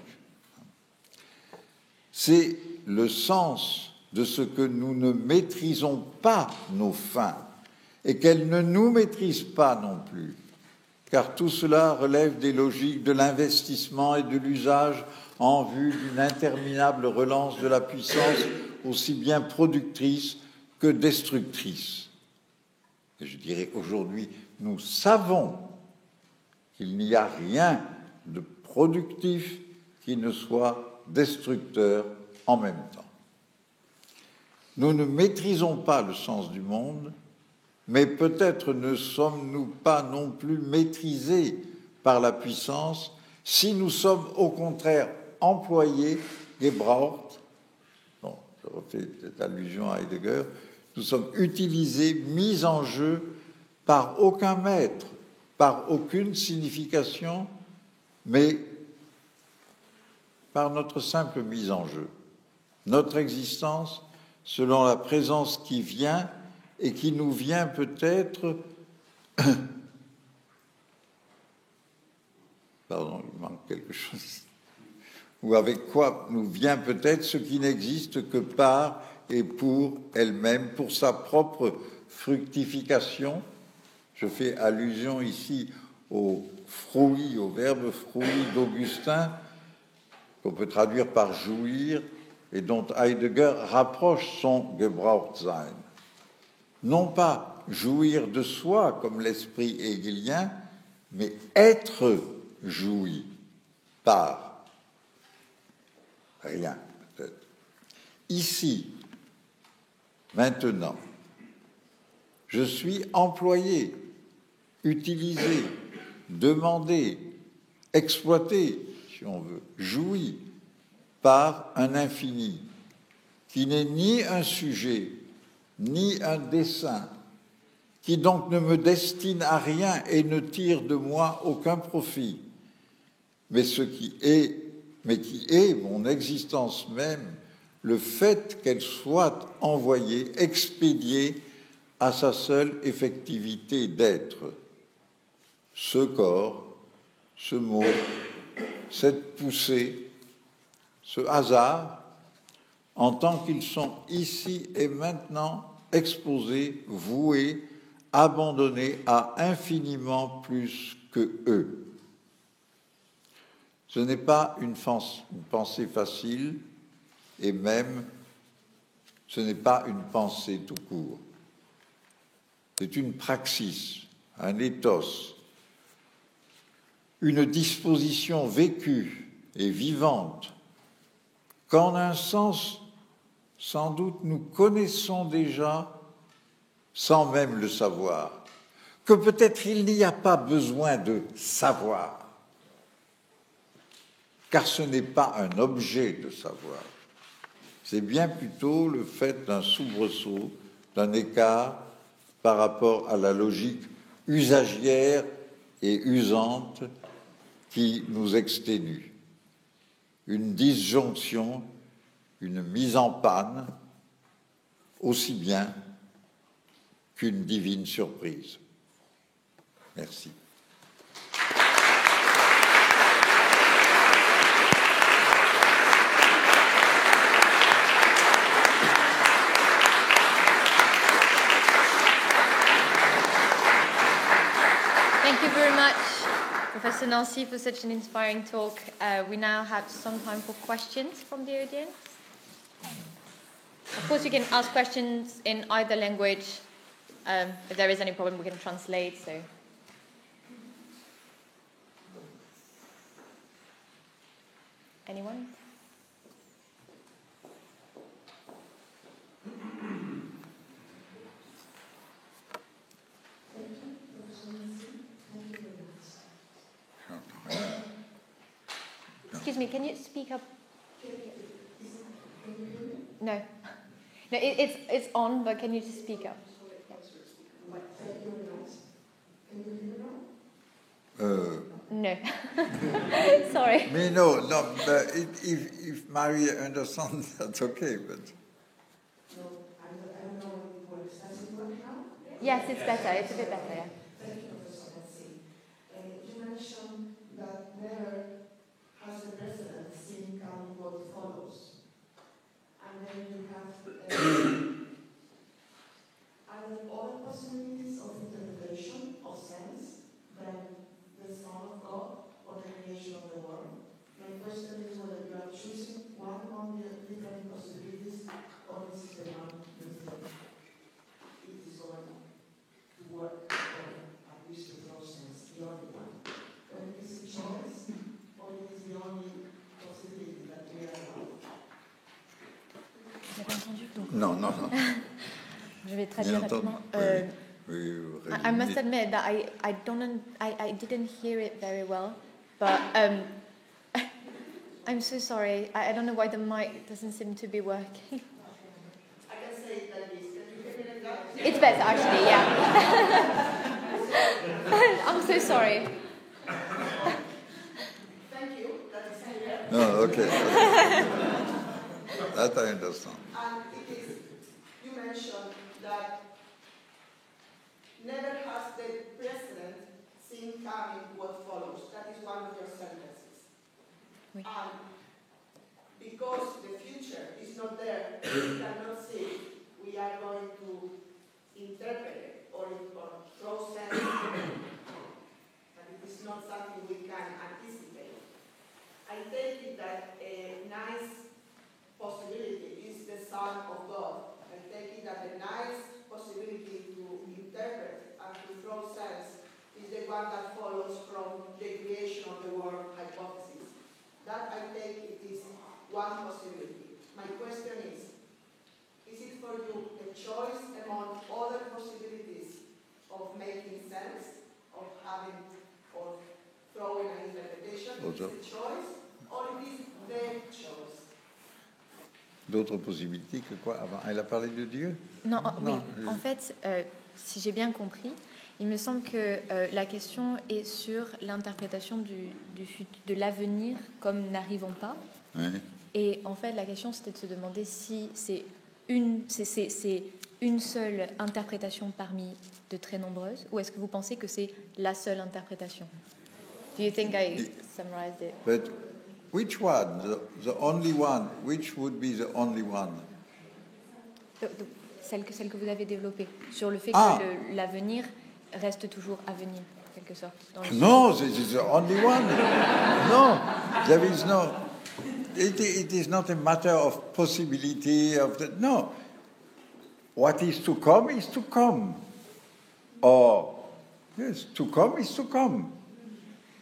C'est le sens de ce que nous ne maîtrisons pas nos fins et qu'elles ne nous maîtrisent pas non plus. car tout cela relève des logiques de l'investissement et de l'usage en vue d'une interminable relance de la puissance aussi bien productrice que destructrice. Et je dirais aujourd'hui, nous savons qu'il n'y a rien de productif qui ne soit destructeur en même temps. Nous ne maîtrisons pas le sens du monde, mais peut-être ne sommes-nous pas non plus maîtrisés par la puissance si nous sommes au contraire employés, gebraucht, bon, je refais cette allusion à Heidegger, nous sommes utilisés, mis en jeu par aucun maître, par aucune signification, mais par notre simple mise en jeu. Notre existence, selon la présence qui vient et qui nous vient peut-être... Pardon, il manque quelque chose. Ou avec quoi nous vient peut-être ce qui n'existe que par et pour elle-même, pour sa propre fructification. Je fais allusion ici au fruit, au verbe fruit d'Augustin, qu'on peut traduire par jouir, et dont Heidegger rapproche son Gebrauchtsein. Non pas jouir de soi comme l'esprit hegelien, mais être joui par rien, peut-être. Ici, maintenant, je suis employé, utilisé, demandé, exploité, si on veut, joui par un infini qui n'est ni un sujet, ni un dessein, qui donc ne me destine à rien et ne tire de moi aucun profit, mais qui est mon existence même, le fait qu'elle soit envoyée, expédiée à sa seule effectivité d'être. Ce corps, ce mot, cette poussée, ce hasard, en tant qu'ils sont ici et maintenant exposés, voués, abandonnés à infiniment plus que eux. Ce n'est pas une pensée facile, et même ce n'est pas une pensée tout court. C'est une praxis, un ethos, une disposition vécue et vivante qu'en un sens, sans doute, nous connaissons déjà sans même le savoir, que peut-être il n'y a pas besoin de savoir, car ce n'est pas un objet de savoir. C'est bien plutôt le fait d'un soubresaut, d'un écart par rapport à la logique usagière et usante qui nous exténue. Une disjonction, une mise en panne, aussi bien qu'une divine surprise. Merci. Thank you very much, Professor Nancy, for such an inspiring talk. We now have some time for questions from the audience. Of course, you can ask questions in either language. If there is any problem, we can translate. So, anyone? Excuse me, can you speak up? No. No, it's on, but can you just speak up? No. Sorry. Me, no, but if Maria understands, that's okay, but... No, I don't know if it works. Does it work now? Yes, it's better. It's a bit better, yeah. Thank you, Professor Nancy. You mentioned that never has the precedent seen come what follows. And then you have are there other possibilities of interpretation of sense than the Son of God or the creation of the world? My question is whether you are choosing one among the different possibilities or this is the one you think it is going to work, or at least the process, the only one. Whether it is a choice or it is the only possibility that we are allowed. Vous avez entendu donc, Non, non, non. je vais traduire Bien entendu. rapidement. Oui, I must admit that I didn't hear it very well, but I'm so sorry. I don't know why the mic doesn't seem to be working. I can say it like this. Can you hear me like that? It's better actually, yeah. I'm so sorry. Thank you. That is clear. No, okay. That I understand. And it is, you mentioned that never has the president seen coming what follows. That is one of your sentences. Oui. And because the future is not there, we cannot see it, we are going to interpret it or throw sense. But it is not something we can anticipate. I take it that a nice possibility is the Son of God. I take it that a nice possibility to interpret and to throw sense is the one that follows from the creation of the world hypothesis. That I take it is one possibility. My question is it for you a choice among other possibilities of making sense, of having, or throwing an interpretation? Is it a choice, or it is the choice? D'autres possibilités que quoi avant? Elle a parlé de Dieu? Non, oui. Non. En fait, si j'ai bien compris, il me semble que la question est sur l'interprétation de l'avenir comme n'arrivant pas. Oui. Et en fait, la question, c'était de se demander si c'est une seule interprétation parmi de très nombreuses, ou est-ce que vous pensez que c'est la seule interprétation? Do you think I summarized it? But which one? The only one? Which would be the only one? Celle que vous avez développée, sur le fait Ah. que l'avenir reste toujours à venir, en quelque sorte. Dans le No, this is the only one. No, there is no. It is not a matter of possibility of the, no. What is to come is to come. Or yes, to come is to come.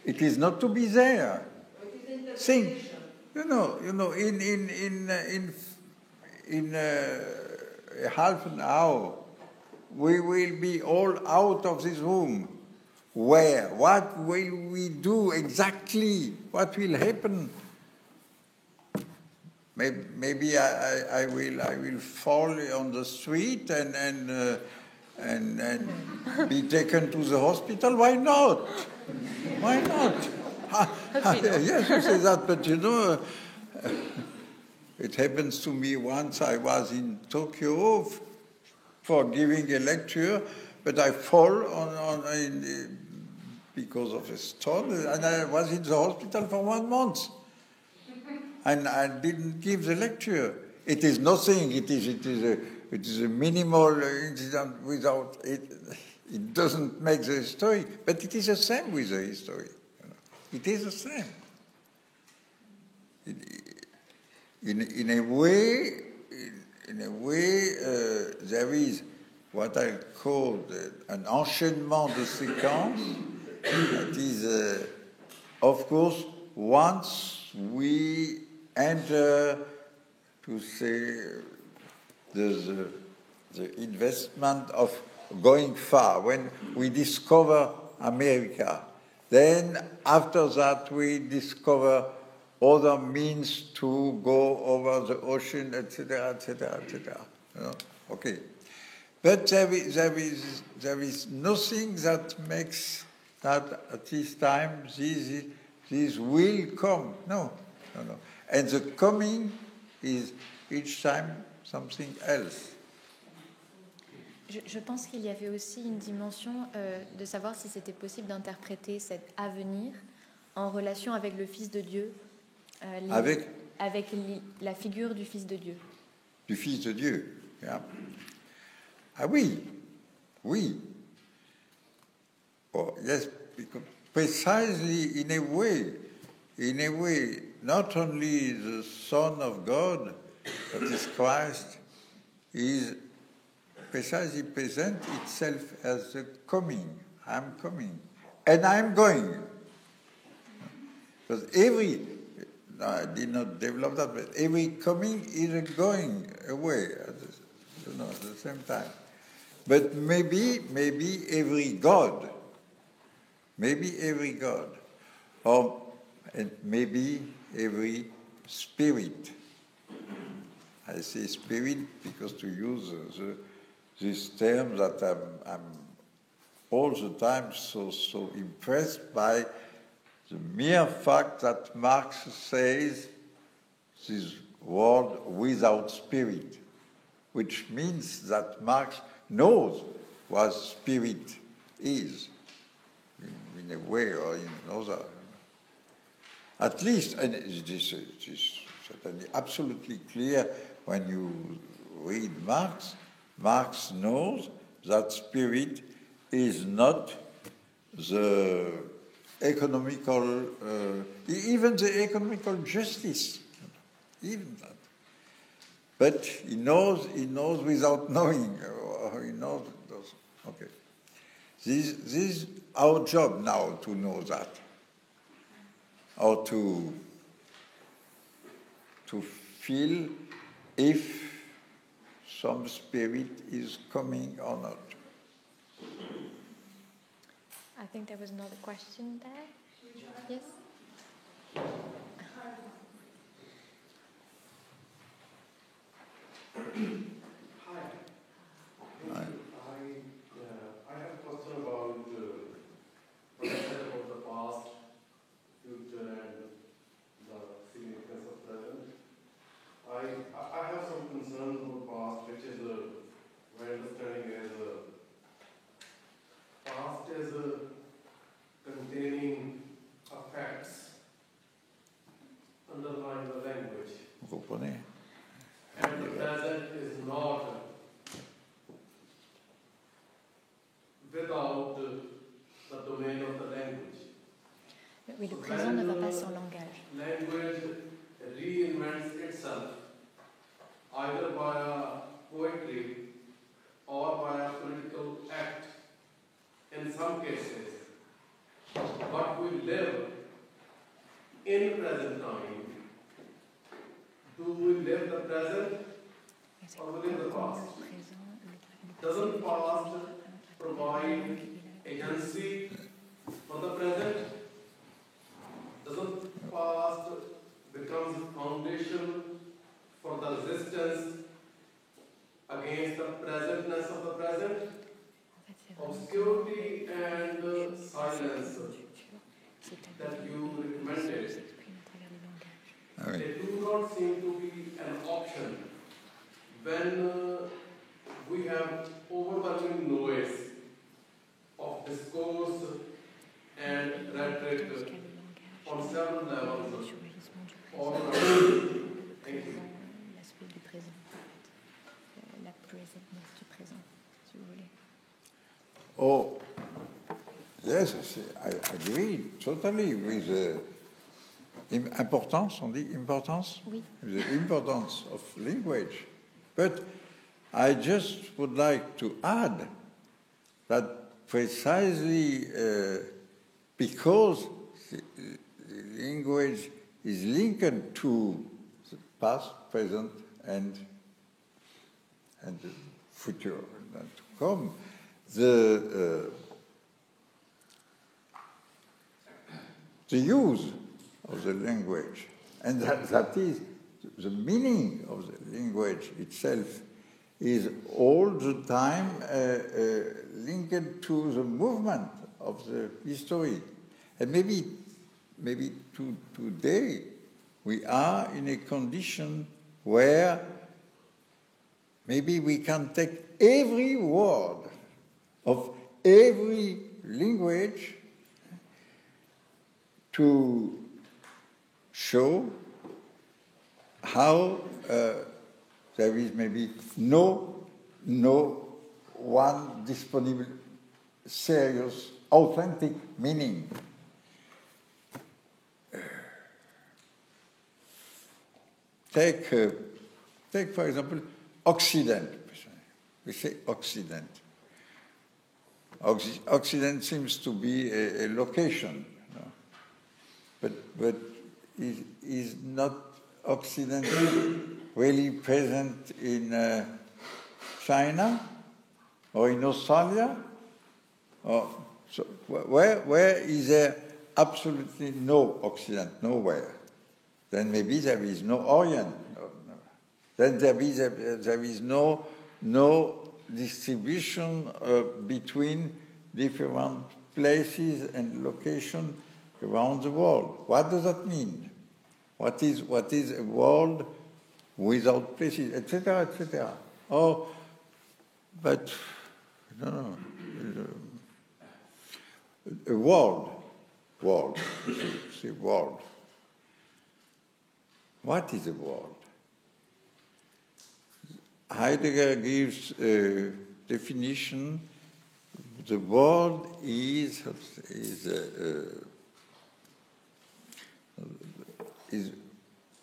It is not to be there. Think, you know. In half an hour, we will be all out of this room. Where? What will we do exactly? What will happen? Maybe I will fall on the street and be taken to the hospital. Why not? Why not? Yes, you say that, but you know, it happens to me once. I was in Tokyo for giving a lecture, but I fall because of a stone, and I was in the hospital for 1 month. And I didn't give the lecture. It is nothing. It is a minimal incident without it. It doesn't make the history, but it is the same with the history. It is the same. In a way, there is what I call an enchaînement de séquences. That is, of course, once we enter, to say, the investment of going far, when we discover America, then after that we discover other means to go over the ocean, etc., etc., etc. You know? Okay, but there is nothing that makes that at this time this will come. No. And the coming is each time something else. Je pense qu'il y avait aussi une dimension de savoir si c'était possible d'interpréter cet avenir en relation avec le Fils de Dieu, avec la figure du Fils de Dieu. Du Fils de Dieu, yeah. Ah oui. Oh, yes, precisely in a way, not only the Son of God, that is Christ, is precisely present itself as the coming. I'm coming, and I'm going. Because I did not develop that, but every coming is a going away at the same time. But maybe every God, or and maybe every spirit. I say spirit because to use this term that I'm all the time so impressed by the mere fact that Marx says this word without spirit, which means that Marx knows what spirit is, in a way or in another. At least, and this is certainly absolutely clear when you read Marx. Marx knows that spirit is not the economical, even the economical justice, even that. But he knows without knowing, or he knows. Okay, this is our job now to know that, or to feel if some spirit is coming or not. I think there was another question there. Yes? Hi. I have a question about what you said about the past, future, and the significance of present. I have some concerns about past, which is my understanding as past as containing effects underlying the language. Vous comprenez? And the present is not without the domain of the language. Oui, le présent ne va pas sans langage. Language reinvents itself either by a poetry or by a political act in some cases. But we live in present time. Do we live the present or we live the past? Doesn't past provide agency for the present? Doesn't past become the foundation for the resistance against the presentness of the present? Obscurity and silence that you recommended, they do not seem to be an option when we have overwhelming noise of discourse and rhetoric on several levels all around. Thank you. Oh, yes, I agree totally with the importance, on dit importance? Oui. The importance of language. But I just would like to add that precisely because the language is linked to the past, present, and the future and to come, the use of the language, and that is the meaning of the language itself, is all the time linked to the movement of the history. And maybe today we are in a condition where maybe we can take every word of every language to show how there is maybe no one disponible, serious, authentic meaning take, for example, Occident. We say Occident. Occident seems to be a location, you know? but is not Occident really present in China or in Australia? Or, so where is there absolutely no Occident, nowhere? Then maybe there is no Orient. Then there is no distribution between different places and locations around the world. What does that mean? What is a world without places, etc., etc.? Oh, but no. A world. Say world. What is a world? Heidegger gives a definition. The world is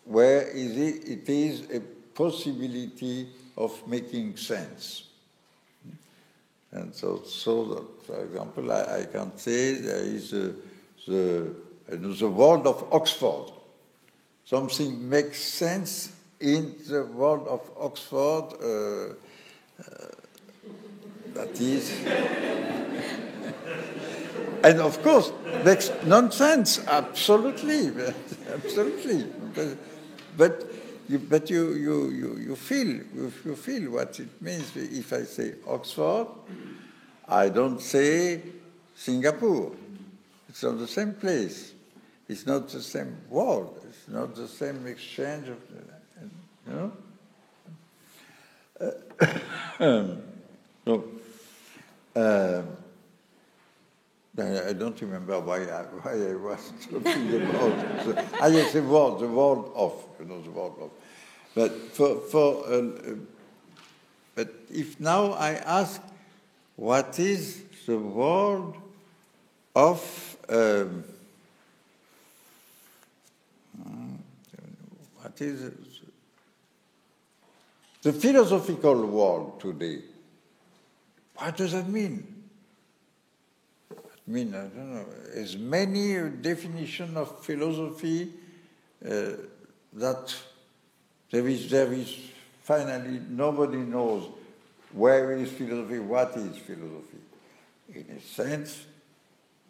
where it is a possibility of making sense. And so that, for example, I can say there is the world of Oxford. Something makes sense in the world of Oxford. That is, and of course, makes nonsense. Absolutely. But you feel what it means. If I say Oxford, I don't say Singapore. It's not the same place. It's not the same world. It's not the same exchange of, you know. I don't remember why I was talking about. Yes, the world of, the world of. But but if now I ask, what is the world of? What is the philosophical world today? What does that mean? I mean, I don't know, as many definitions of philosophy that there is finally nobody knows where is philosophy, what is philosophy. In a sense,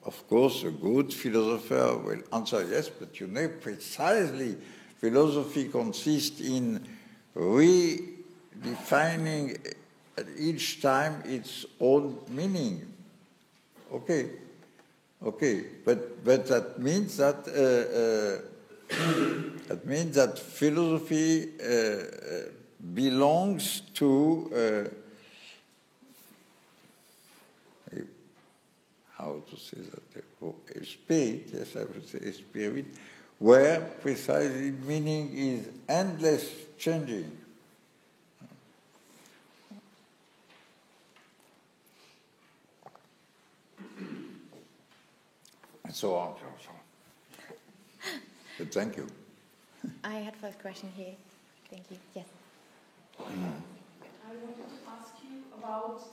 of course, a good philosopher will answer yes, but you know precisely philosophy consists in redefining at each time its own meaning. Okay, but that means that philosophy belongs to how to say that? A spirit, yes, I would say a spirit, where precisely meaning is endless changing. And so on. But thank you. I had first question here. Thank you. Yes. I wanted to ask you about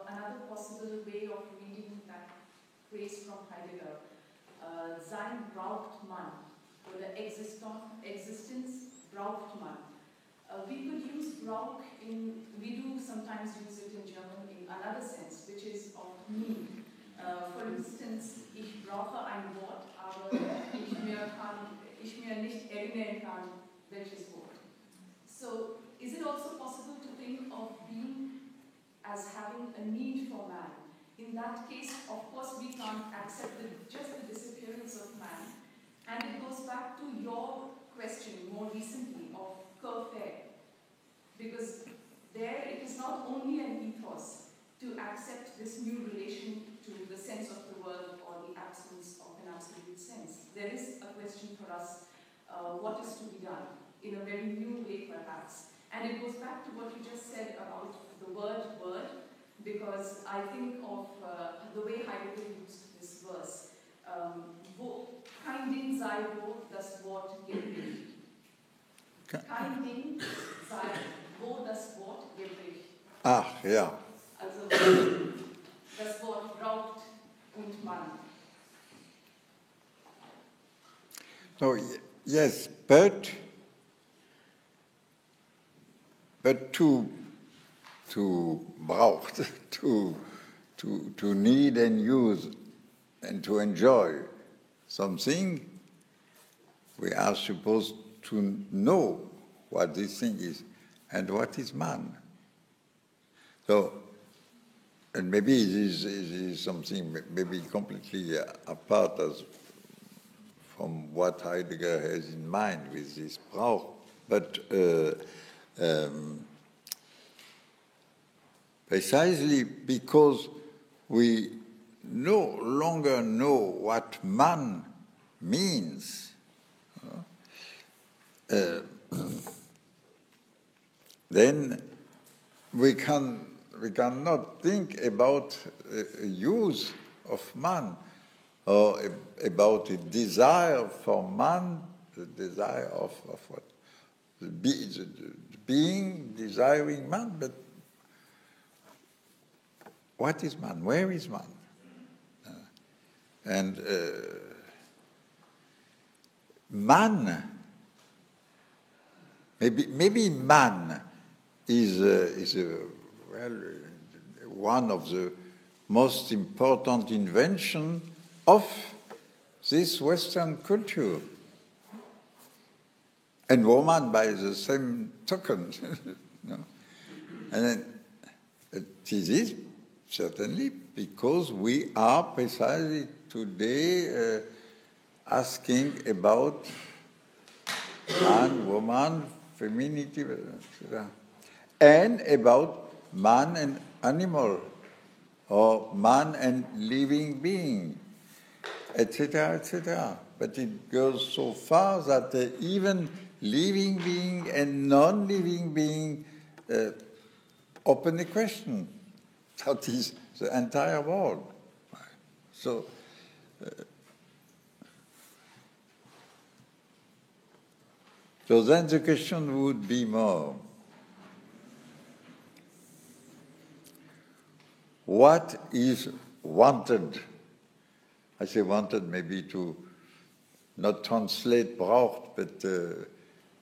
another possible way of reading that phrase from Heidegger, Sein braucht man, or the existence braucht man. We could use brauch we do sometimes use it in German in another sense, which is of need. For instance, ich brauche ein Wort, aber ich mir nicht erinnern kann, welches Wort. So, is it also possible to think of being as having a need for man? In that case, of course, we can't accept just the disappearance of man. And it goes back to your question more recently of Kerr. Because there it is not only an ethos to accept this new relation to the sense of the world or the absence of an absolute sense. There is a question for us, what is to be done in a very new way perhaps. And it goes back to what you just said about the word, because I think of the way Heidegger used this verse. Kein Ding sei, wo das Wort gibt. Kein Ding sei, wo das Wort wirklich. Ah, ja. Also das Wort braucht und Mann. No, yes, but to braucht, to need and use and to enjoy something, we are supposed to know what this thing is and what is man. So, and maybe this is something maybe completely apart from what Heidegger has in mind with this Brauch, but precisely because we no longer know what man means, then we cannot think about a use of man or about a desire for man, the desire of what? The being, desiring man, but what is man? Where is man? And man, maybe man is one of the most important inventions of this Western culture. And woman by the same token. No? And then it is certainly because we are precisely today asking about man, woman, femininity, etc. And about man and animal, or man and living being, etc., etc. But it goes so far that even living being and non-living being open a question. That is the entire world. So, so then the question would be more, what is wanted? I say wanted maybe to not translate braucht, but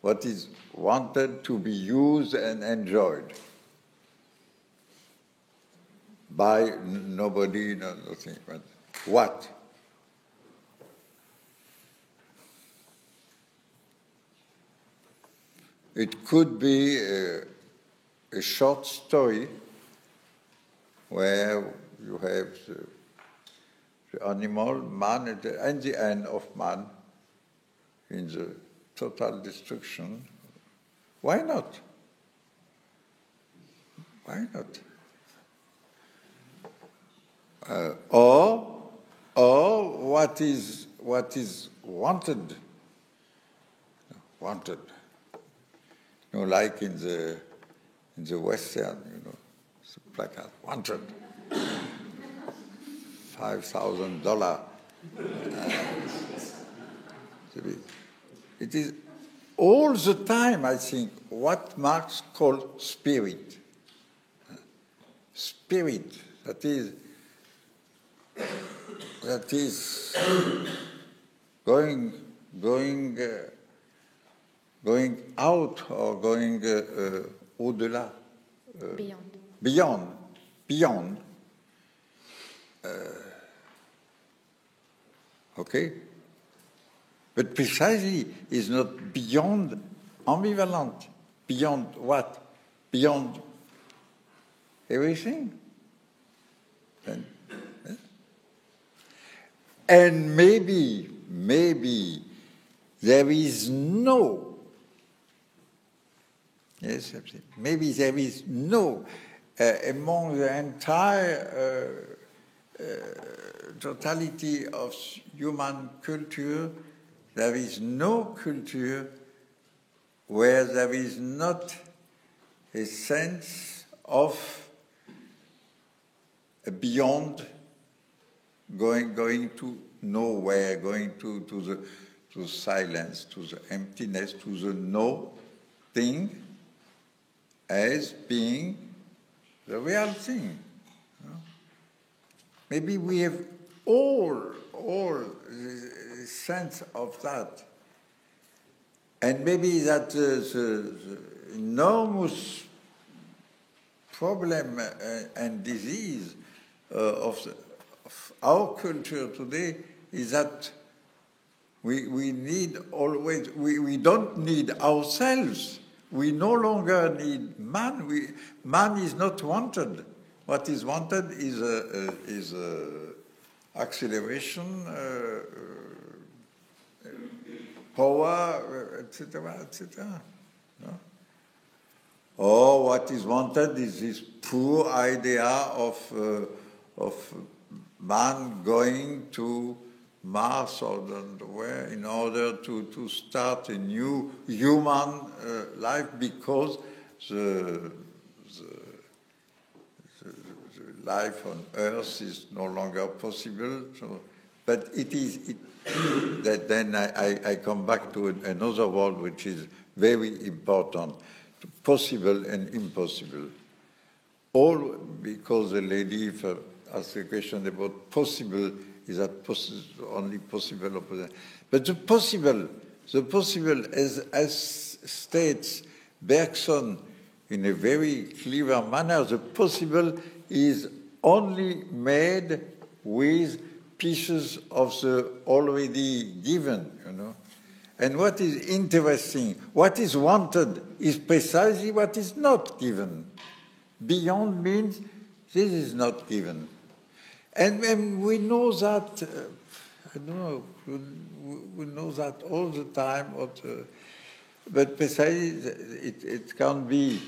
what is wanted to be used and enjoyed by nobody, nothing, but what? It could be a short story where you have the animal, man, and the end of man in the total destruction. Why not? Why not? Or what is wanted? Wanted. You know, like in the Western, the placard, wanted. $5,000. It is all the time, I think, what Marx called spirit. Spirit, that is going out or going au-delà. Beyond. Okay? But precisely is not beyond ambivalent. Beyond what? Beyond everything. And maybe there is no, yes, maybe there is no, among the entire totality of human culture, there is no culture where there is not a sense of a beyond, going to nowhere, going to the silence, to the emptiness, to the no, thing as being the real thing. Maybe we have all the sense of that. And maybe that the enormous problem and disease of our culture today is that we need always, we don't need ourselves. We no longer need man. Man is not wanted. What is wanted is acceleration, power, etc., etc. No? Or what is wanted is this poor idea of man going to Mars or where in order to start a new human life, because the life on Earth is no longer possible. So, but it is that then I come back to another word which is very important: possible and impossible. All because the lady asked a question about possible. Is that only possible? But the possible, as states Bergson in a very clever manner, the possible is only made with pieces of the already given, you know. And what is interesting, what is wanted is precisely what is not given. Beyond means this is not given. And we know that, I don't know, we know that all the time, but precisely it can be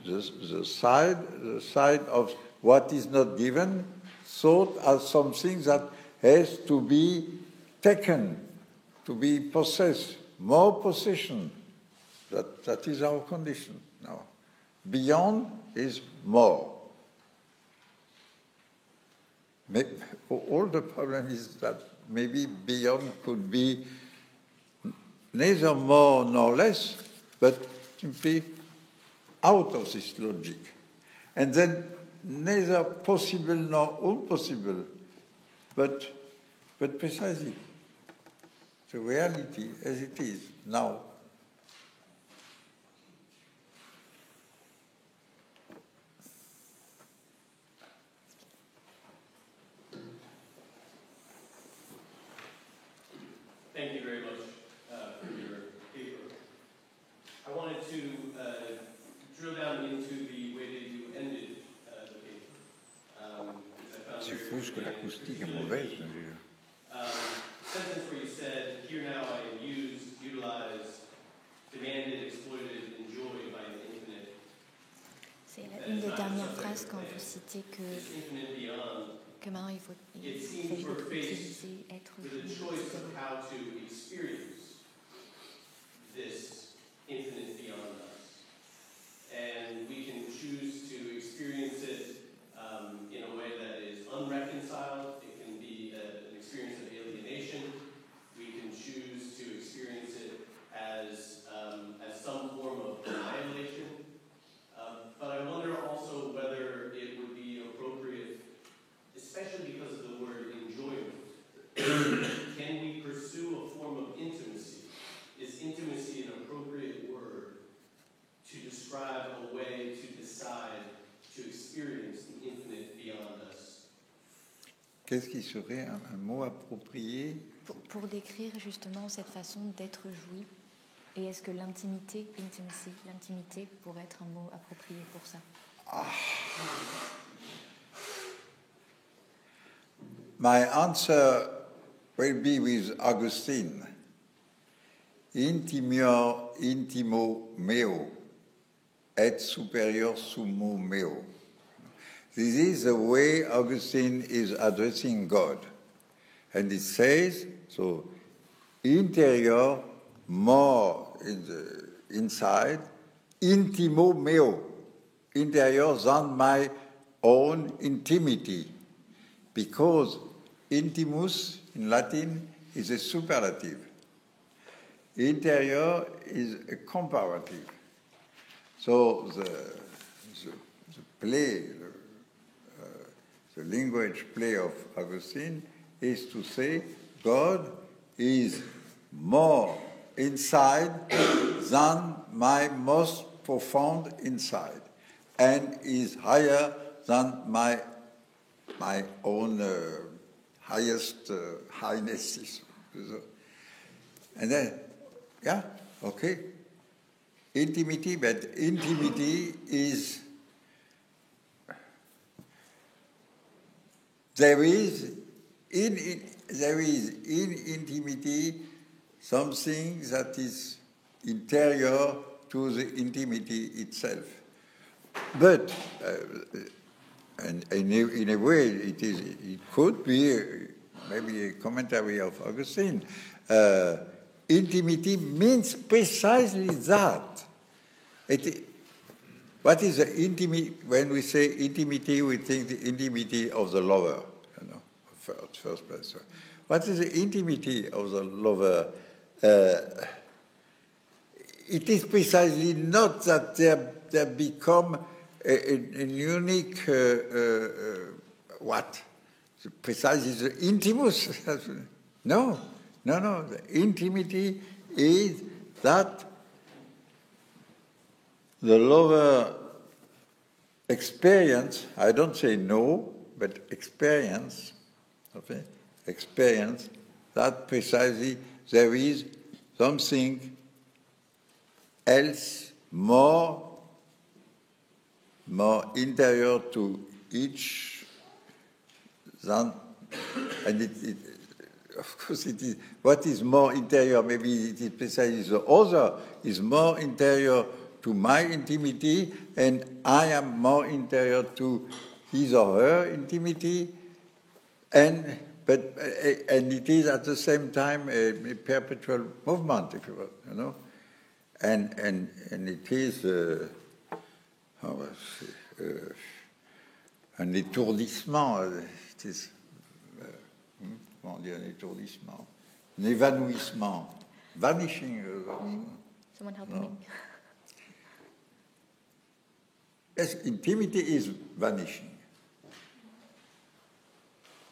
the side of what is not given, thought as something that has to be taken, to be possessed, more possession. That is our condition now. Beyond is more. All the problem is that maybe beyond could be neither more nor less, but simply out of this logic. And then neither possible nor impossible, but precisely the reality as it is now. Thank you very much for your paper. I wanted to drill down into the way that you ended the paper. C'est fou ce que l'acoustique est mauvaise. Sentence where you said, "Here now I am used, utilized, demanded, exploited, enjoyed by the infinite." C'est une des dernières phrases quand vous citez que maintenant il faut utiliser, être for the choice of how to experience this infinite beyond us. And we can choose to experience it in a way that is unreconciled. It can be an experience of alienation. We can choose to experience it as some form of annihilation. But I wonder also whether it would be appropriate, especially because of the word enjoyment. Can we pursue a form of intimacy? Is intimacy an appropriate word to describe a way to decide to experience the infinite beyond us? Qu'est-ce qui serait un mot approprié pour décrire justement cette façon d'être joui? Et est-ce que l'intimité pourrait être un mot approprié pour ça? My answer will be with Augustine. Intimior intimo meo, et superior sumo meo. This is the way Augustine is addressing God. And it says, so, interior, more in the inside, intimo meo, interior than my own intimity. Because intimus in Latin is a superlative. Interior is a comparative. So the play, the language play of Augustine is to say God is more inside than my most profound inside, and is higher than my own highest highnesses. And then, yeah, okay. Intimacy, but intimacy is, there is in intimacy something that is interior to the intimacy itself. But and in a way, it could be maybe a commentary of Augustine. Intimacy means precisely that. What is the intimacy? When we say intimacy, we think the intimacy of the lover, first person. What is the intimacy of the lover? It is precisely not that they become a unique what? Precisely the intimus. No. The intimacy is that the lover experience, I don't say no, but experience that precisely there is something else more interior to each than, and of course it is, what is more interior, maybe it is precisely the other is more interior to my intimacy, and I am more interior to his or her intimacy, and it is at the same time a perpetual movement, if you will, and it is un étourdissement. It is, comment dire, un étourdissement, un évanouissement, vanishing. Someone help me. Yes, intimacy is vanishing.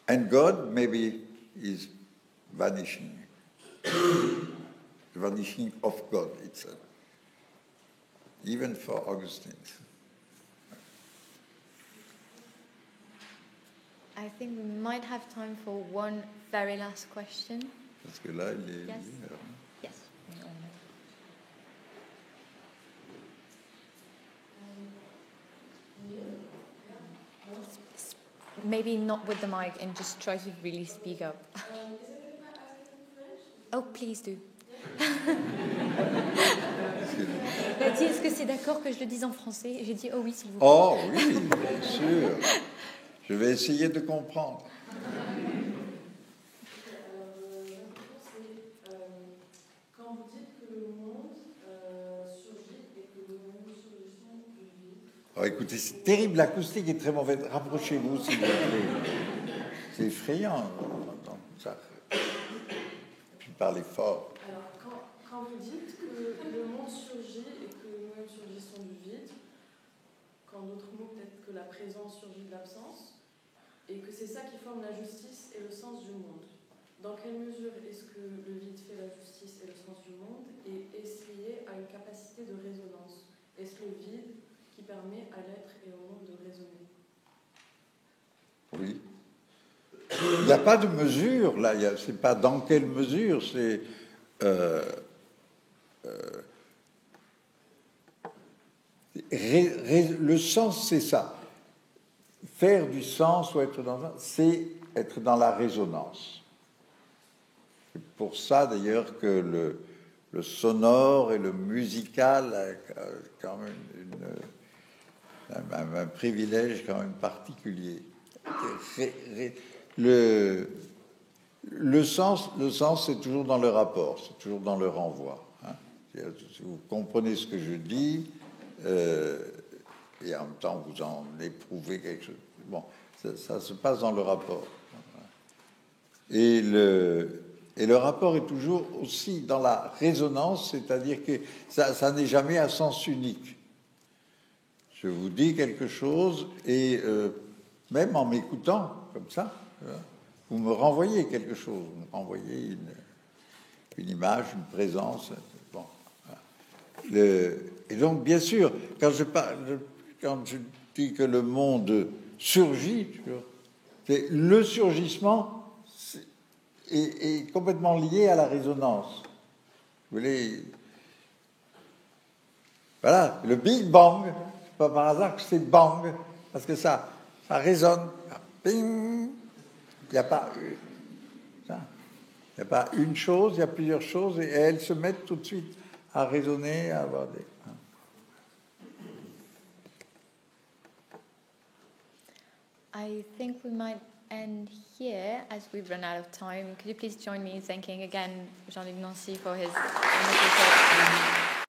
And God maybe is vanishing. The vanishing of God itself. Even for Augustine. I think we might have time for one very last question. Parce que là, il est... Yes. Yes. Maybe not with the mic, and just try to really speak up. Oh, please do. Elle a dit, est-ce que c'est d'accord que je le dise en français? J'ai dit, oh oui, s'il vous plaît. Oh oui, bien sûr. Je vais essayer de comprendre. Quand vous dites que le monde surgit et que le monde surgissant du vide. Oh, écoutez, c'est terrible, l'acoustique est très mauvaise. Rapprochez-vous, s'il vous plaît. C'est effrayant. Ça. Puis parlez fort. Alors, quand vous dites que le monde surgit et que nous-mêmes surgissons du vide, qu'en d'autres mots, peut-être que la présence surgit de l'absence, et que c'est ça qui forme la justice et le sens du monde. Dans quelle mesure est-ce que le vide fait la justice et le sens du monde, et est-ce lié à une capacité de résonance? Est-ce le vide qui permet à l'être et au monde de résonner? Oui. Il n'y a pas de mesure, là. C'est pas dans quelle mesure, c'est... le sens, c'est ça. Faire du sens ou être dans un... c'est être dans la résonance. C'est pour ça, d'ailleurs, que le sonore et le musical a quand même un privilège quand même particulier. Le sens, c'est toujours dans le rapport, c'est toujours dans le renvoi. Si vous comprenez ce que je dis, et en même temps vous en éprouvez quelque chose. Bon, ça se passe dans le rapport. Et Et le rapport est toujours aussi dans la résonance, c'est-à-dire que ça n'est jamais à sens unique. Je vous dis quelque chose et même en m'écoutant comme ça, vous me renvoyez quelque chose, vous me renvoyez une image, une présence. Bon. Et donc, bien sûr, quand je dis que le monde surgit, le surgissement est complètement lié à la résonance. Vous voulez, voilà, le Big Bang, c'est pas par hasard que c'est bang, parce que ça résonne. Bing. Il n'y a pas une chose, il y a plusieurs choses, et elles se mettent tout de suite à résonner, à avoir des... I think we might end here as we've run out of time. Could you please join me in thanking again Jean-Luc Nancy for his wonderful talk?